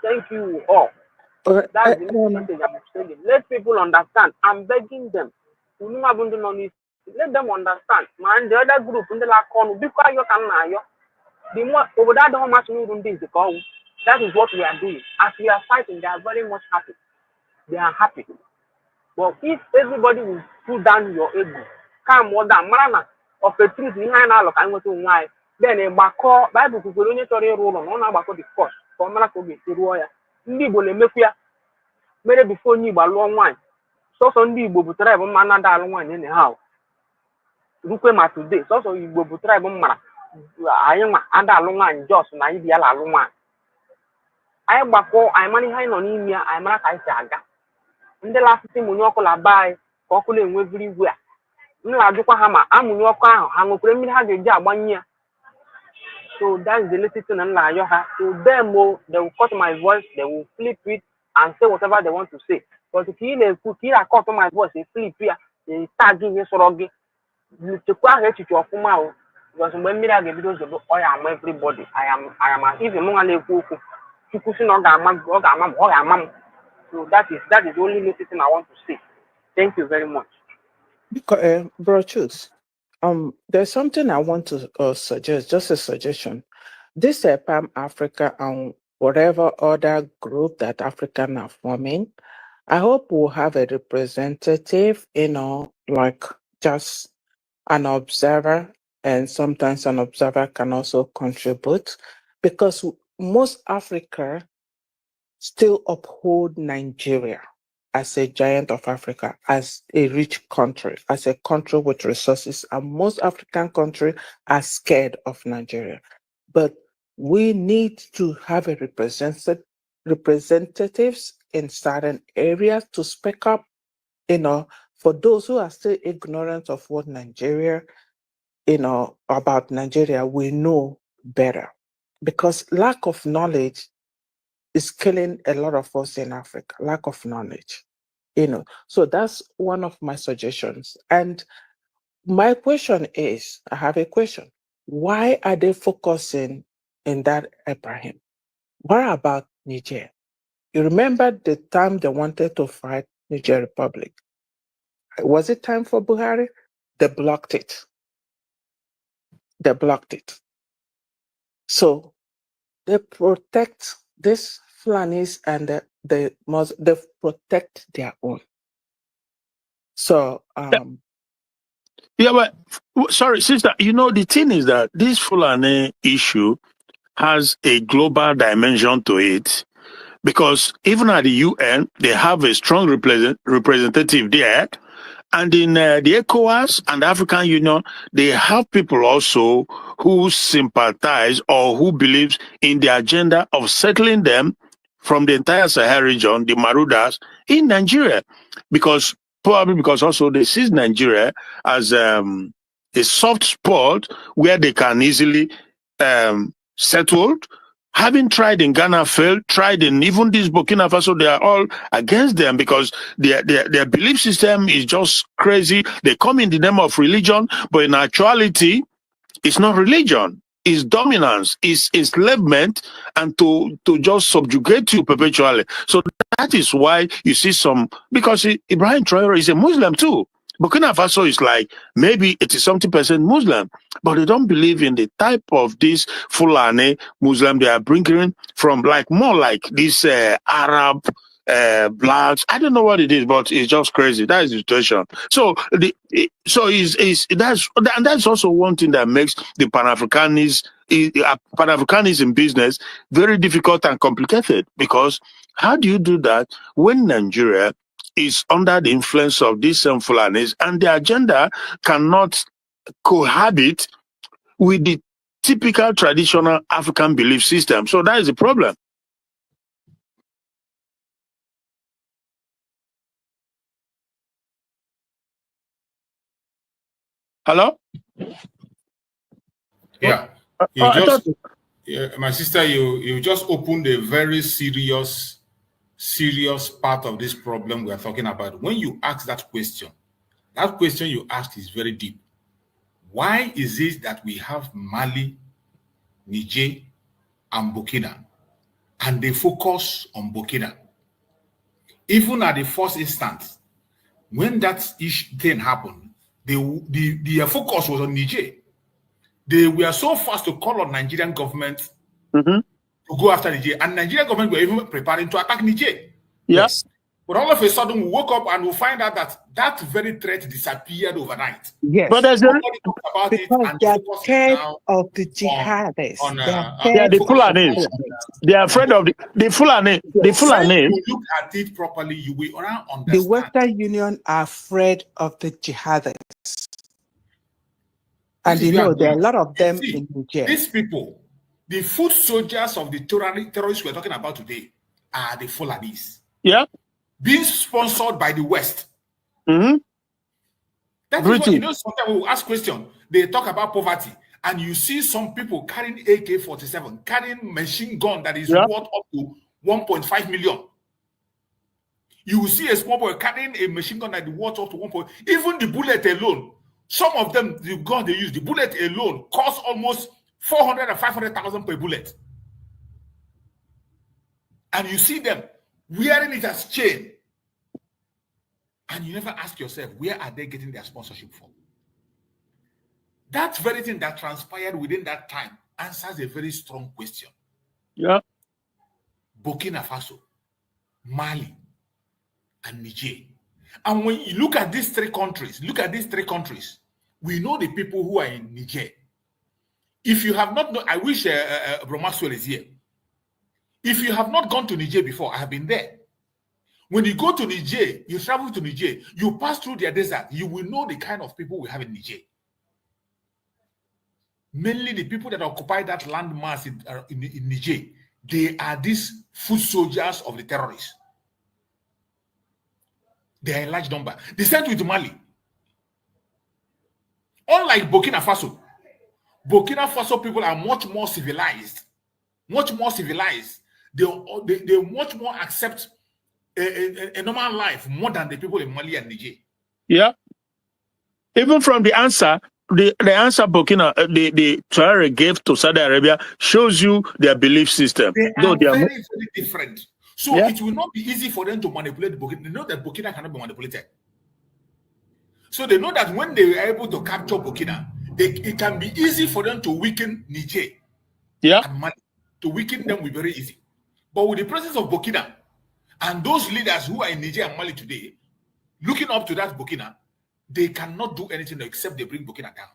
Thank you all. That's the little message I'm saying. Let people understand. I'm begging them. Let them understand. Man, the other group in the corner, because you can now. The more over that how much we run this because that is what we are doing. As we are fighting, they are very much happy. They are happy. But if everybody will pull down your ego, come more than manner of the truth behind our look, I'm going to why. Then a bako Bible to go on your role on about the course for Malako be the warrior. Nibo le mefia mere before you by long wine. So Sunday will drive on man and one in the house. Rukwema today, so you will drive on Mara. I am under long line just na idea la long one. I bako I money high on India, I'm not I saga. In the last thing when you call a buy, calculating everywhere. No, I do hammer, I'm in your car, I'm a premier has a job 1 year. So that's the little thing I'm like, so them they will cut my voice, they will flip it and say whatever they want to say. But if you cut my voice, they flip here, they start giving sorrow. To quite hate you of mouth because when me I get videos of I am everybody. I am even more than to pushing on that. So that is the only little thing I want to say. Thank you very much. Bro, choose. There's something I want to suggest, just a suggestion. This PAM Africa and whatever other group that African are forming, I hope we'll have a representative, like just an observer, and sometimes an observer can also contribute because most Africa still uphold Nigeria as a giant of Africa, as a rich country, as a country with resources, and most African countries are scared of Nigeria. But we need to have a representatives in certain areas to speak up, for those who are still ignorant of what Nigeria, about Nigeria, we know better. Because lack of knowledge is killing a lot of us in Africa, lack of knowledge. So that's one of my suggestions. And my question is, I have a question. Why are they focusing in that Abraham? What about Niger? You remember the time they wanted to fight Niger Republic? Was it time for Buhari? They blocked it. So they protect this Fulanis and they protect their own. So yeah, but sorry, sister. You know, the thing is that this Fulani issue has a global dimension to it, because even at the UN, they have a strong representative there. And in the ECOWAS and the African Union, they have people also who sympathize or who believes in the agenda of settling them from the entire Sahel region, the Marudas, in Nigeria. Probably because also they see Nigeria as a soft spot where they can easily settle. Having tried in Ghana, failed, tried in even this Burkina Faso, they are all against them because their belief system is just crazy. They come in the name of religion, but in actuality, it's not religion. It's dominance, it's enslavement, and to just subjugate you perpetually. So that is why you see some, because Ibrahim Traore is a Muslim too. Burkina Faso is like maybe 80-something% Muslim, but they don't believe in the type of this Fulani Muslim they are bringing from, like more like this Arab blacks. I don't know what it is, but it's just crazy. That is the situation. So that's also one thing that makes the Pan-Africanism business very difficult and complicated, because how do you do that when Nigeria is under the influence of these Fulanis and the agenda cannot cohabit with the typical traditional African belief system? So that is the problem. Hello? Yeah. My sister, you just opened a very serious part of this problem we are talking about. When you ask that question you asked is very deep. Why is it that we have Mali, Niger, and Burkina, and they focus on Burkina? Even at the first instance, when that thing happened, their focus was on Niger. They were so fast to call on Nigerian government to go after Niger, and Nigerian government were even preparing to attack Niger. Yes. But all of a sudden, we woke up and we find out that very threat disappeared overnight. Yes. But there's nobody talked about because it, and they are focus scared now of the jihadists. They are the Fulanis. They are afraid of the Fulani. The Fulani. If you look at it properly, you will understand. The Western Union are afraid of the jihadists. And you know, there are a lot of them in Niger. These people, the foot soldiers of the terrorists we're talking about today, are the Fulanis. Yeah. Being sponsored by the West. Mm-hmm. That is what, you know, sometimes we will ask questions. They talk about poverty, and you see some people carrying AK-47, carrying machine gun that is worth up to 1.5 million. You will see a small boy carrying a machine gun that is worth up to 1. Even the bullet alone, some of them, the gun they use, the bullet alone costs almost 400 or 500,000 per bullet. And you see them wearing it as chain. And you never ask yourself, where are they getting their sponsorship from? That very thing that transpired within that time answers a very strong question. Yeah. Burkina Faso, Mali, and Niger. And when you look at these three countries, we know the people who are in Niger. If you have not, I wish Bromaxwell is here. If you have not gone to Niger before, I have been there. When you go to Niger, you travel to Niger, you pass through their desert, you will know the kind of people we have in Niger. Mainly the people that occupy that landmass in Niger, they are these foot soldiers of the terrorists. They are in large number. The same with Mali. Unlike Burkina Faso people are much more civilized. Much more civilized. They much more accept a normal life more than the people in Mali and Niger. Yeah. Even from the answer, the answer Burkina, the Traore gave to Saudi Arabia shows you their belief system. They are very, very different. So it will not be easy for them to manipulate Burkina. They know that Burkina cannot be manipulated. So they know that when they are able to capture Burkina, it can be easy for them to weaken Niger and Mali. To weaken them will be very easy. But with the presence of Burkina and those leaders who are in Niger and Mali today, looking up to that Burkina, they cannot do anything except they bring Burkina down.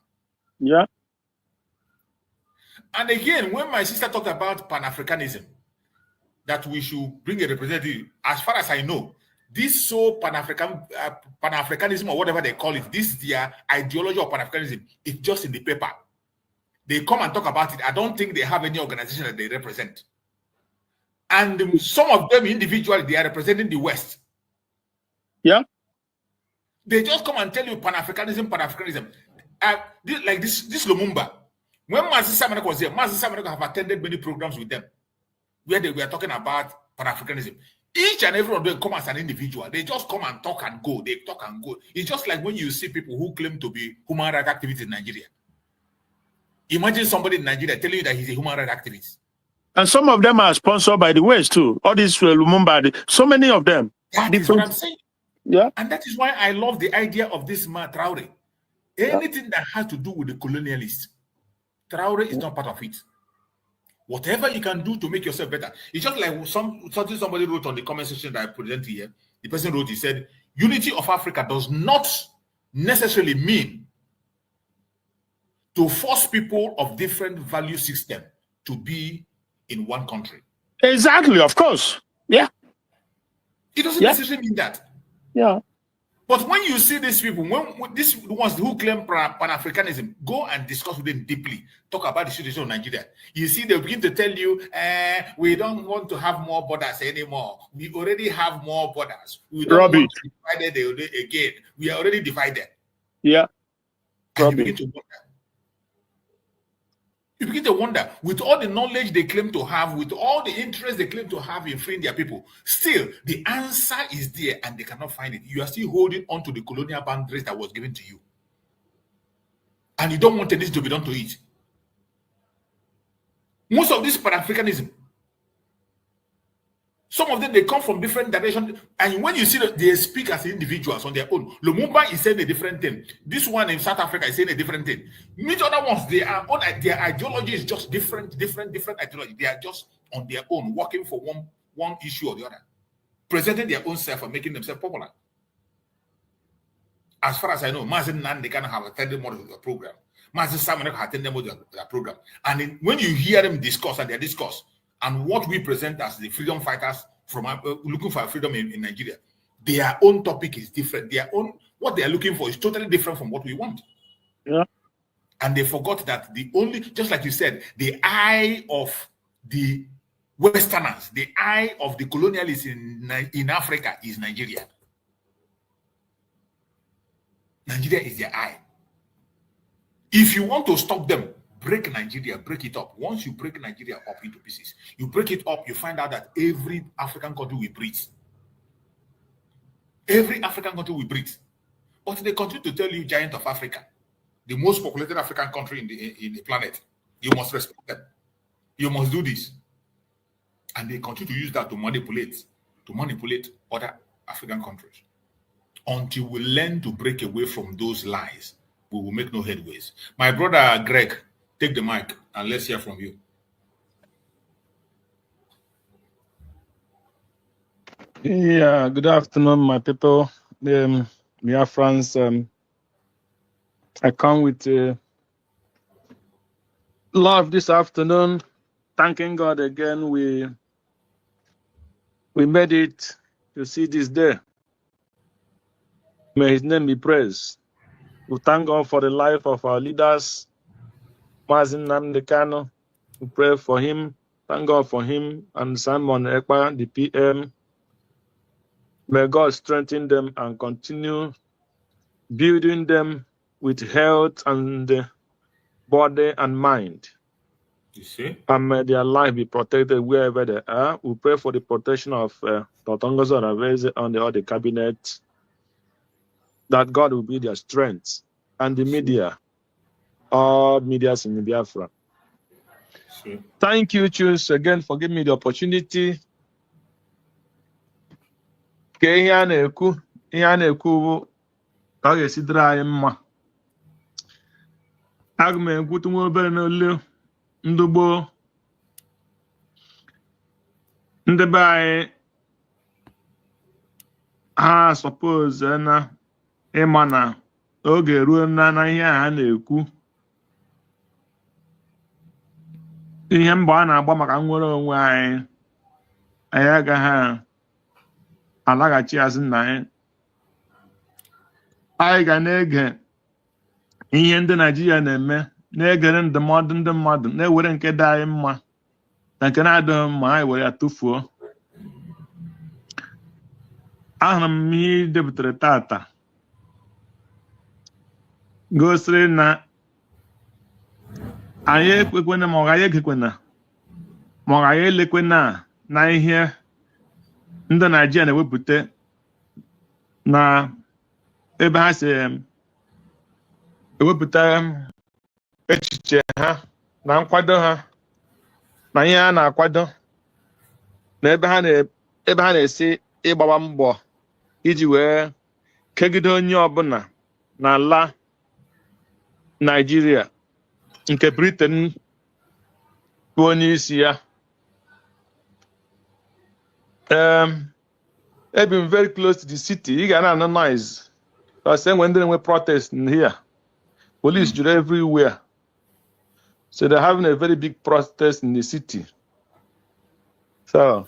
Yeah. And again, when my sister talked about Pan-Africanism, that we should bring a representative, as far as I know, this Pan-Africanism or whatever they call it, this their ideology of Pan-Africanism, it's just in the paper. They come and talk about it. I don't think they have any organization that they represent. And some of them individually, they are representing the West. Yeah. They just come and tell you Pan-Africanism. Like this Lumumba. When Mazi Samaneko was here, Mazi Samaneko have attended many programs with them where they were talking about Pan-Africanism. Each and every one of them come as an individual. They just come and talk and go. They talk and go. It's just like when you see people who claim to be human rights activists in Nigeria. Imagine somebody in Nigeria telling you that he's a human rights activist. And some of them are sponsored by the West too. All these Lumumba, so many of them. That is what I'm saying. Yeah. And that is why I love the idea of this man, Traore. Anything that has to do with the colonialists, Traore is not part of it. Whatever you can do to make yourself better. It's just like something somebody wrote on the comment section that I presented here. The person wrote, he said, unity of Africa does not necessarily mean to force people of different value system to be in one country. Exactly, of course. Yeah. It doesn't necessarily mean that. Yeah. But when you see these people, when these ones who claim Pan-Africanism, go and discuss with them deeply, talk about the situation of Nigeria. You see, they begin to tell you, we don't want to have more borders anymore. We already have more borders. We don't want to divide it again. We are already divided. Yeah. And you begin to wonder. You begin to wonder, with all the knowledge they claim to have, with all the interest they claim to have in freeing their people, still the answer is there and they cannot find it. You are still holding on to the colonial boundaries that was given to you. And you don't want anything to be done to it. Most of this Pan-Africanism, some of them, they come from different directions. And when you see that they speak as individuals on their own, Lumumba is saying a different thing. This one in South Africa is saying a different thing. Each other ones, their ideology is just different ideology. They are just on their own, working for one issue or the other, presenting their own self and making themselves popular. As far as I know, Mazen Nan, they can have attended more of the program. Mazen Simon have attended more of the program. And when you hear them discuss and their discourse, and what we present as the freedom fighters from looking for freedom in Nigeria, their own topic is different. Their own, what they are looking for is totally different from what we want. Yeah. And they forgot that the only, just like you said, the eye of the Westerners, the eye of the colonialists in Africa is Nigeria. Nigeria is their eye. If you want to stop them, break Nigeria, break it up. Once you break Nigeria up into pieces, you break it up, you find out that every African country will breathe. Every African country will breathe. But they continue to tell you, giant of Africa, the most populated African country in the planet, you must respect them. You must do this. And they continue to use that to manipulate other African countries. Until we learn to break away from those lies, we will make no headways. My brother Greg, take the mic and let's hear from you. Yeah, good afternoon, my people. Biafrans, I come with love this afternoon. Thanking God again, we made it to see this day. May His name be praised. We thank God for the life of our leaders, Mazi Nnamdi Kanu. We pray for him. Thank God for him and Simon Ekpa, the PM. May God strengthen them and continue building them with health and body and mind. You see? And may their life be protected wherever they are. We pray for the protection of Totongozo Raveze and all the cabinet, that God will be their strength, and the media, all medias in Biafra. Sure. Thank you, Chus, again for giving me the opportunity. Ihe a na-ekwu bụ ka ọ ga-esidere anyị mma. Aga m ekwutu nwa obere n'olu ndị gboo ndị be anyị ha suppose na ịma na oge ruo na ihe a ha na-ekwu ihe mbọ a na-agba maka nnwere onwe anyị agaghị alaghachi azụ na anyị ga na-ege ihe ndị Naịjirịa na-eme, na-egere ndụmọdụ ndị mmadụ, na-ewere nke dị anyị mma na nke na-adịghị mma anyị were ya tụfuo. Ahụrụ m ihe ị depụtara tata gosiri na anyị ekwekwana ma ọ gaghị egekwana ma ọ gaghị elekwana na ihe ndị Naịjirịa na-ewepụta na ebe ha si ewepụta echiche ha na nkwado ha na ihe ha na-akwado na ebe ha na-esi ịgbaba mbọ iji wee kegide onye ọbụla n'ala Naịjirịa nke Britain bụ onye isi ya. Ebi m very close to the city. You got no noise. I say when they protest in here, police are everywhere. So they're having a very big protest in the city. So,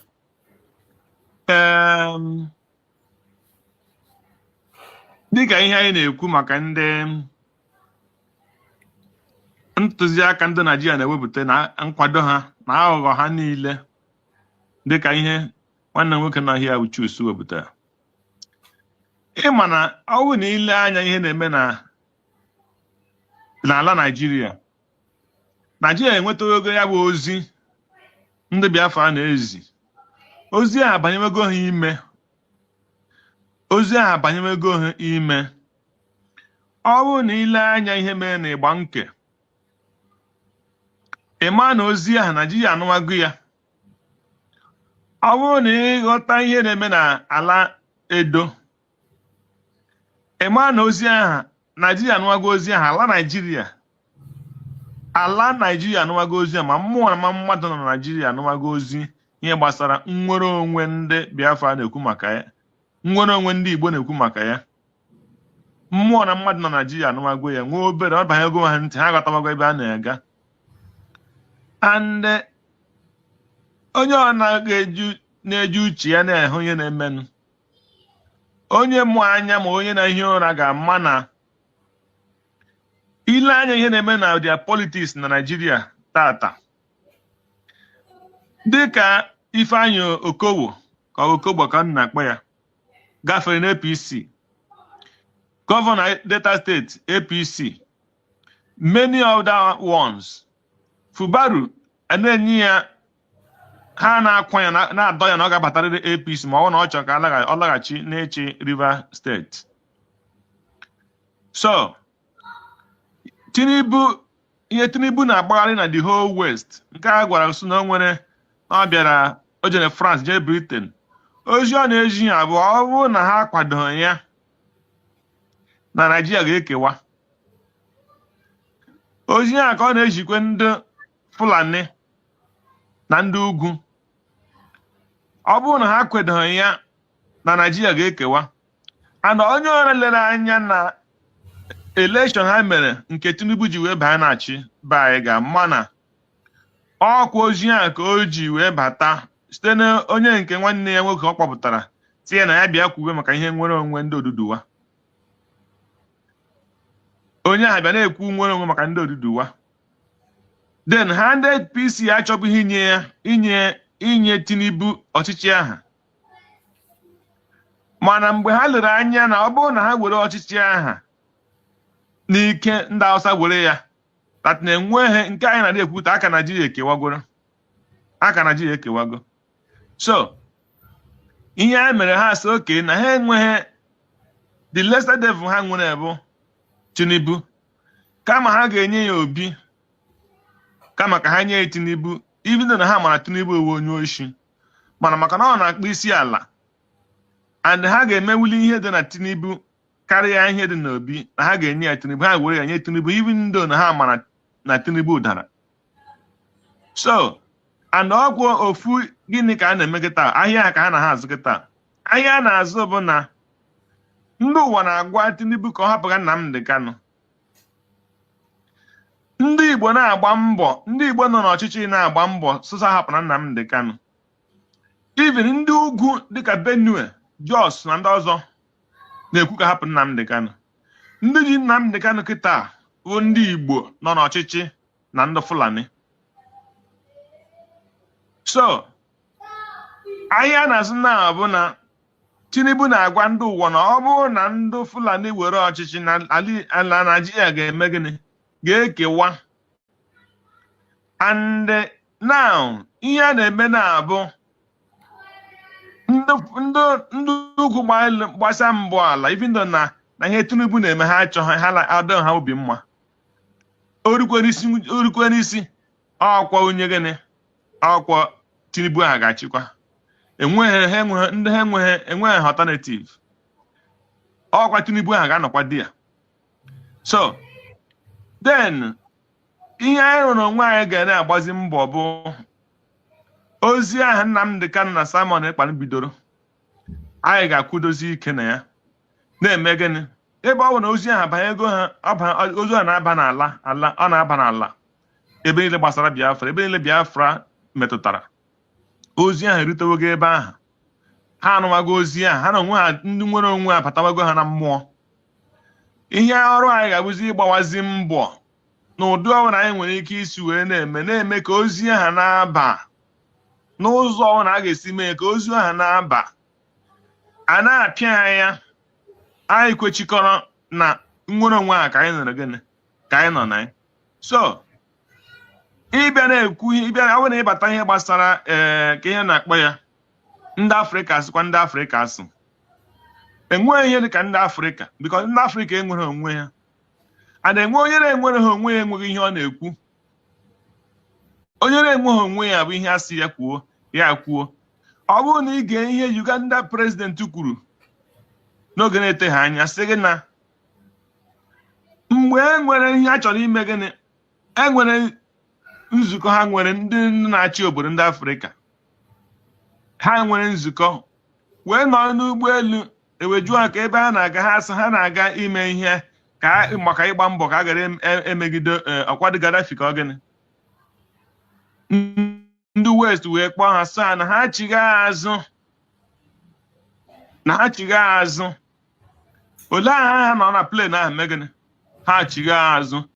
dịka ihe anyị na-ekwu maka ndị ntụziaka ndị Naịjirịa na-ewepụta na nkwado ha na aghụghọ ha niile, dịka ihe nwanne nwoke na ahịa Uchusu wepụtara. Ịma na ọ bụrụ na ile anya ihe na-eme n'ala Naịjirịa enweta ogo ya bụ ozi ndị Biafra na-ezi. Ozi a abanyewego ha ime. Ọ bụrụ na ile anya ihe mere na ịgba nke, ịma na ozi ahụ Naịjirịa anụwago ya. Ọ bụrụ na ịghọta ihe na-eme na ala Edo, ịma na ozi ahụ Naịjirịa anụwago ozi ahụ. Ala Naịjirịa anụwago ozi ahụ, ma mmụọ na mmadụ nọ na Naịjirịa anụwago ozi ihe gbasara nnwere onwe ndị Biafra na-ekwu maka ya, nnwere onwe ndị Igbo na-ekwu maka ya. Mmụọ na mmadụ nọ na Naịjirịa anụwago ya, nwee obere ọ banyego ha ntị, ha aghọtawago ebe a na-aga. And onye ọ na-eji uche ya na-ahụ ihe na-emenụ, onye mụ anya ma onye na ihe ụra ga-ama na ile anya ihe na-eme na dia politics na Naịjirịa tata, dịka Ifeanyi Okowo ka m na-akpọ ya, gafere na APC, gọvanọ Delta State APC, many other ones. Fubaru na-enye ya, ha na-akwa ya na-adọ ya na ọ ga-abatarịrị APC ma ọ na ọ chọrọ ka ọ laghachi n'echi Rivers State. So Tinubu na-agbagharị na the whole West. Nke a gwara nso na ọ bịara, o jere France, jee Britain. Ozi ọ na-eji ya bụ ọ bụrụ na ha kwadoghị ya na Naịjirịa ga-ekewa. Ozi ya ka ọ na-ejikwe ndị Fulani na ndị ugwu. Ọ bụrụ na ha kwadoghị ya na Naịjirịa ga-ekewa. And onye ọrụ lere anya na election ha mere nke Tinubu ji wee baa na-achị be anyị ga-ama na ọkwa ozi ya ka o ji wee bata site na onye nke nwanne ya nwoke ọ kpọpụtara tinye na ya bịa kwuwe maka ihe nwere onwe ndị Oduduwa. Onye ahụ bịa na-ekwu nwere onwe maka ndị Oduduwa. Then ha ndị APC achọbụghị inye Tinubu ọchịchị aha. Mana mgbe ha lere anya na ọ bụrụ na ha were ọchịchị aha n'ike ndị Hausa were ya, that na-enweghị nke anyị na-ekwupụta aka Naịjirịa ekewago. So ihe a mere ha sị oke na ha enweghị the lesser devil ha nwere bụ Tinubu, kama ha ga-enye ya Obi, kama ka ha nye ya Tinubu, even though na ha mara Tinubu ewe onye oshi, mana maka na ọ na-akpọ isi ala, and ha ga-emewuli ihe dị na Tinubu karịa ihe dị n'Obi, na ha ga-enye ya Tinubu, ha were ya nye Tinubu even though na ha mara na Tinubu dara. So and ọgwụ ofu gịnị ka a na-eme kịta ahịa ka a na ha azụ kịta ahịa a na-azụ bụ na ndị ụwa na-agwa Tinubu ka ọ hapụga Nnamdi Kanu. Ndị Igbo na-agba mbọ, ndị Igbo nọ n'ọchịchị na-agba mbọ sụsa hapụna Nnamdi Kanu. Even ndị ugwu dịka Benue, Jos na ndị ọzọ na-ekwu ka hapụ Nnamdi Kanu. Ndị ji Nnamdi Kanu kịta bụ ndị Igbo nọ n'ọchịchị na ndị Fulani. So ahịa na-azụ na bụ na Tinubu na-agwa ndị ụwa na ọ bụrụ na ndị Fulani were ọchịchị na ala Naịjirịa ga-eme gịnị? Ga-ekewa. And now ihe a na-eme na-abụ ndị ugwu gbasa mbụ ala even though na ihe Tinubu na-eme ha achọghị ha adọ ha obi mma. Orukwe n'isi ọkwa onye gịnị? Ọkwa Tinubu ha ga-achịkwa. Enweghị alternative. Ọkwa Tinubu ha ga-anọkwa di ya. So then ihe anyị rụrụ onwe anyị ga na-agbazi mbọ bụ ozi ahụ Nnamdi Kanu na Simon Ekpa bidoro. Anyị ga-akwụdozi ike na ya na-eme gịnị? Ebe ọ bụ na ozi ahụ abanye ego ha ozi a na-aba n'ala ọ na-aba n'ala ebe niile gbasara Biafra, ebe niile Biafra metụtara. Ozi ahụ erutewogo ebe ahụ. Ha anụwago ozi ahụ, ha na onwe ha ndị nwere onwe abatawago ha na mmụọ. Ihe ọrụ anyị ga-abụzi ịgbawazi mbọ n'ụdị ọbụla anyị nwere ike isi wee na-eme ka ozi ahụ na-aba n'ụzọ ọbụla a ga-esi mee ka ozi ahụ na-aba. A na-apịa anya anyị kwechikọrọ na nwere onwe ha ka anyị nọrọ gịnị? Ka anyị nọ na ya. So ịbịa na-ekwu ịbịa ọ bụrụ na ịbata ihe gbasara ka ihe na-akpọ ya ndị Afrịka sịkwa ndị Afrịka asị. Enweghị ihe dị ka ndị Afrịka because ndị Afrịka enweghị onwe ha. A na-enwe onye na-enweghị onwe ya enweghị ihe ọ na-ekwu. Onye na-enweghị onwe ya bụ ihe asị ya kwuo ya kwuo. Ọ bụrụ na ị ga ihe Uganda president kwuru n'oge na-eteghị anya sị gị na mgbe e nwere ihe a chọrọ ime gịnị? E nwere nzukọ ha nwere ndị na-achị obodo ndị Afrịka. Ha nwere nzukọ wee nọ n'ụgbọelu ewejuo ha ka ebe ha na-aga ha asị ha na-aga ime ihe ka maka ịgba mbọ ka a gara emegide ọkwa Gaddafi ka ọ gịnị? Ndị West wee kpọọ ha sị na ha chigha azụ. Olee aha ha nọ na plane ahụ mee gịnị? Ha chigha azụ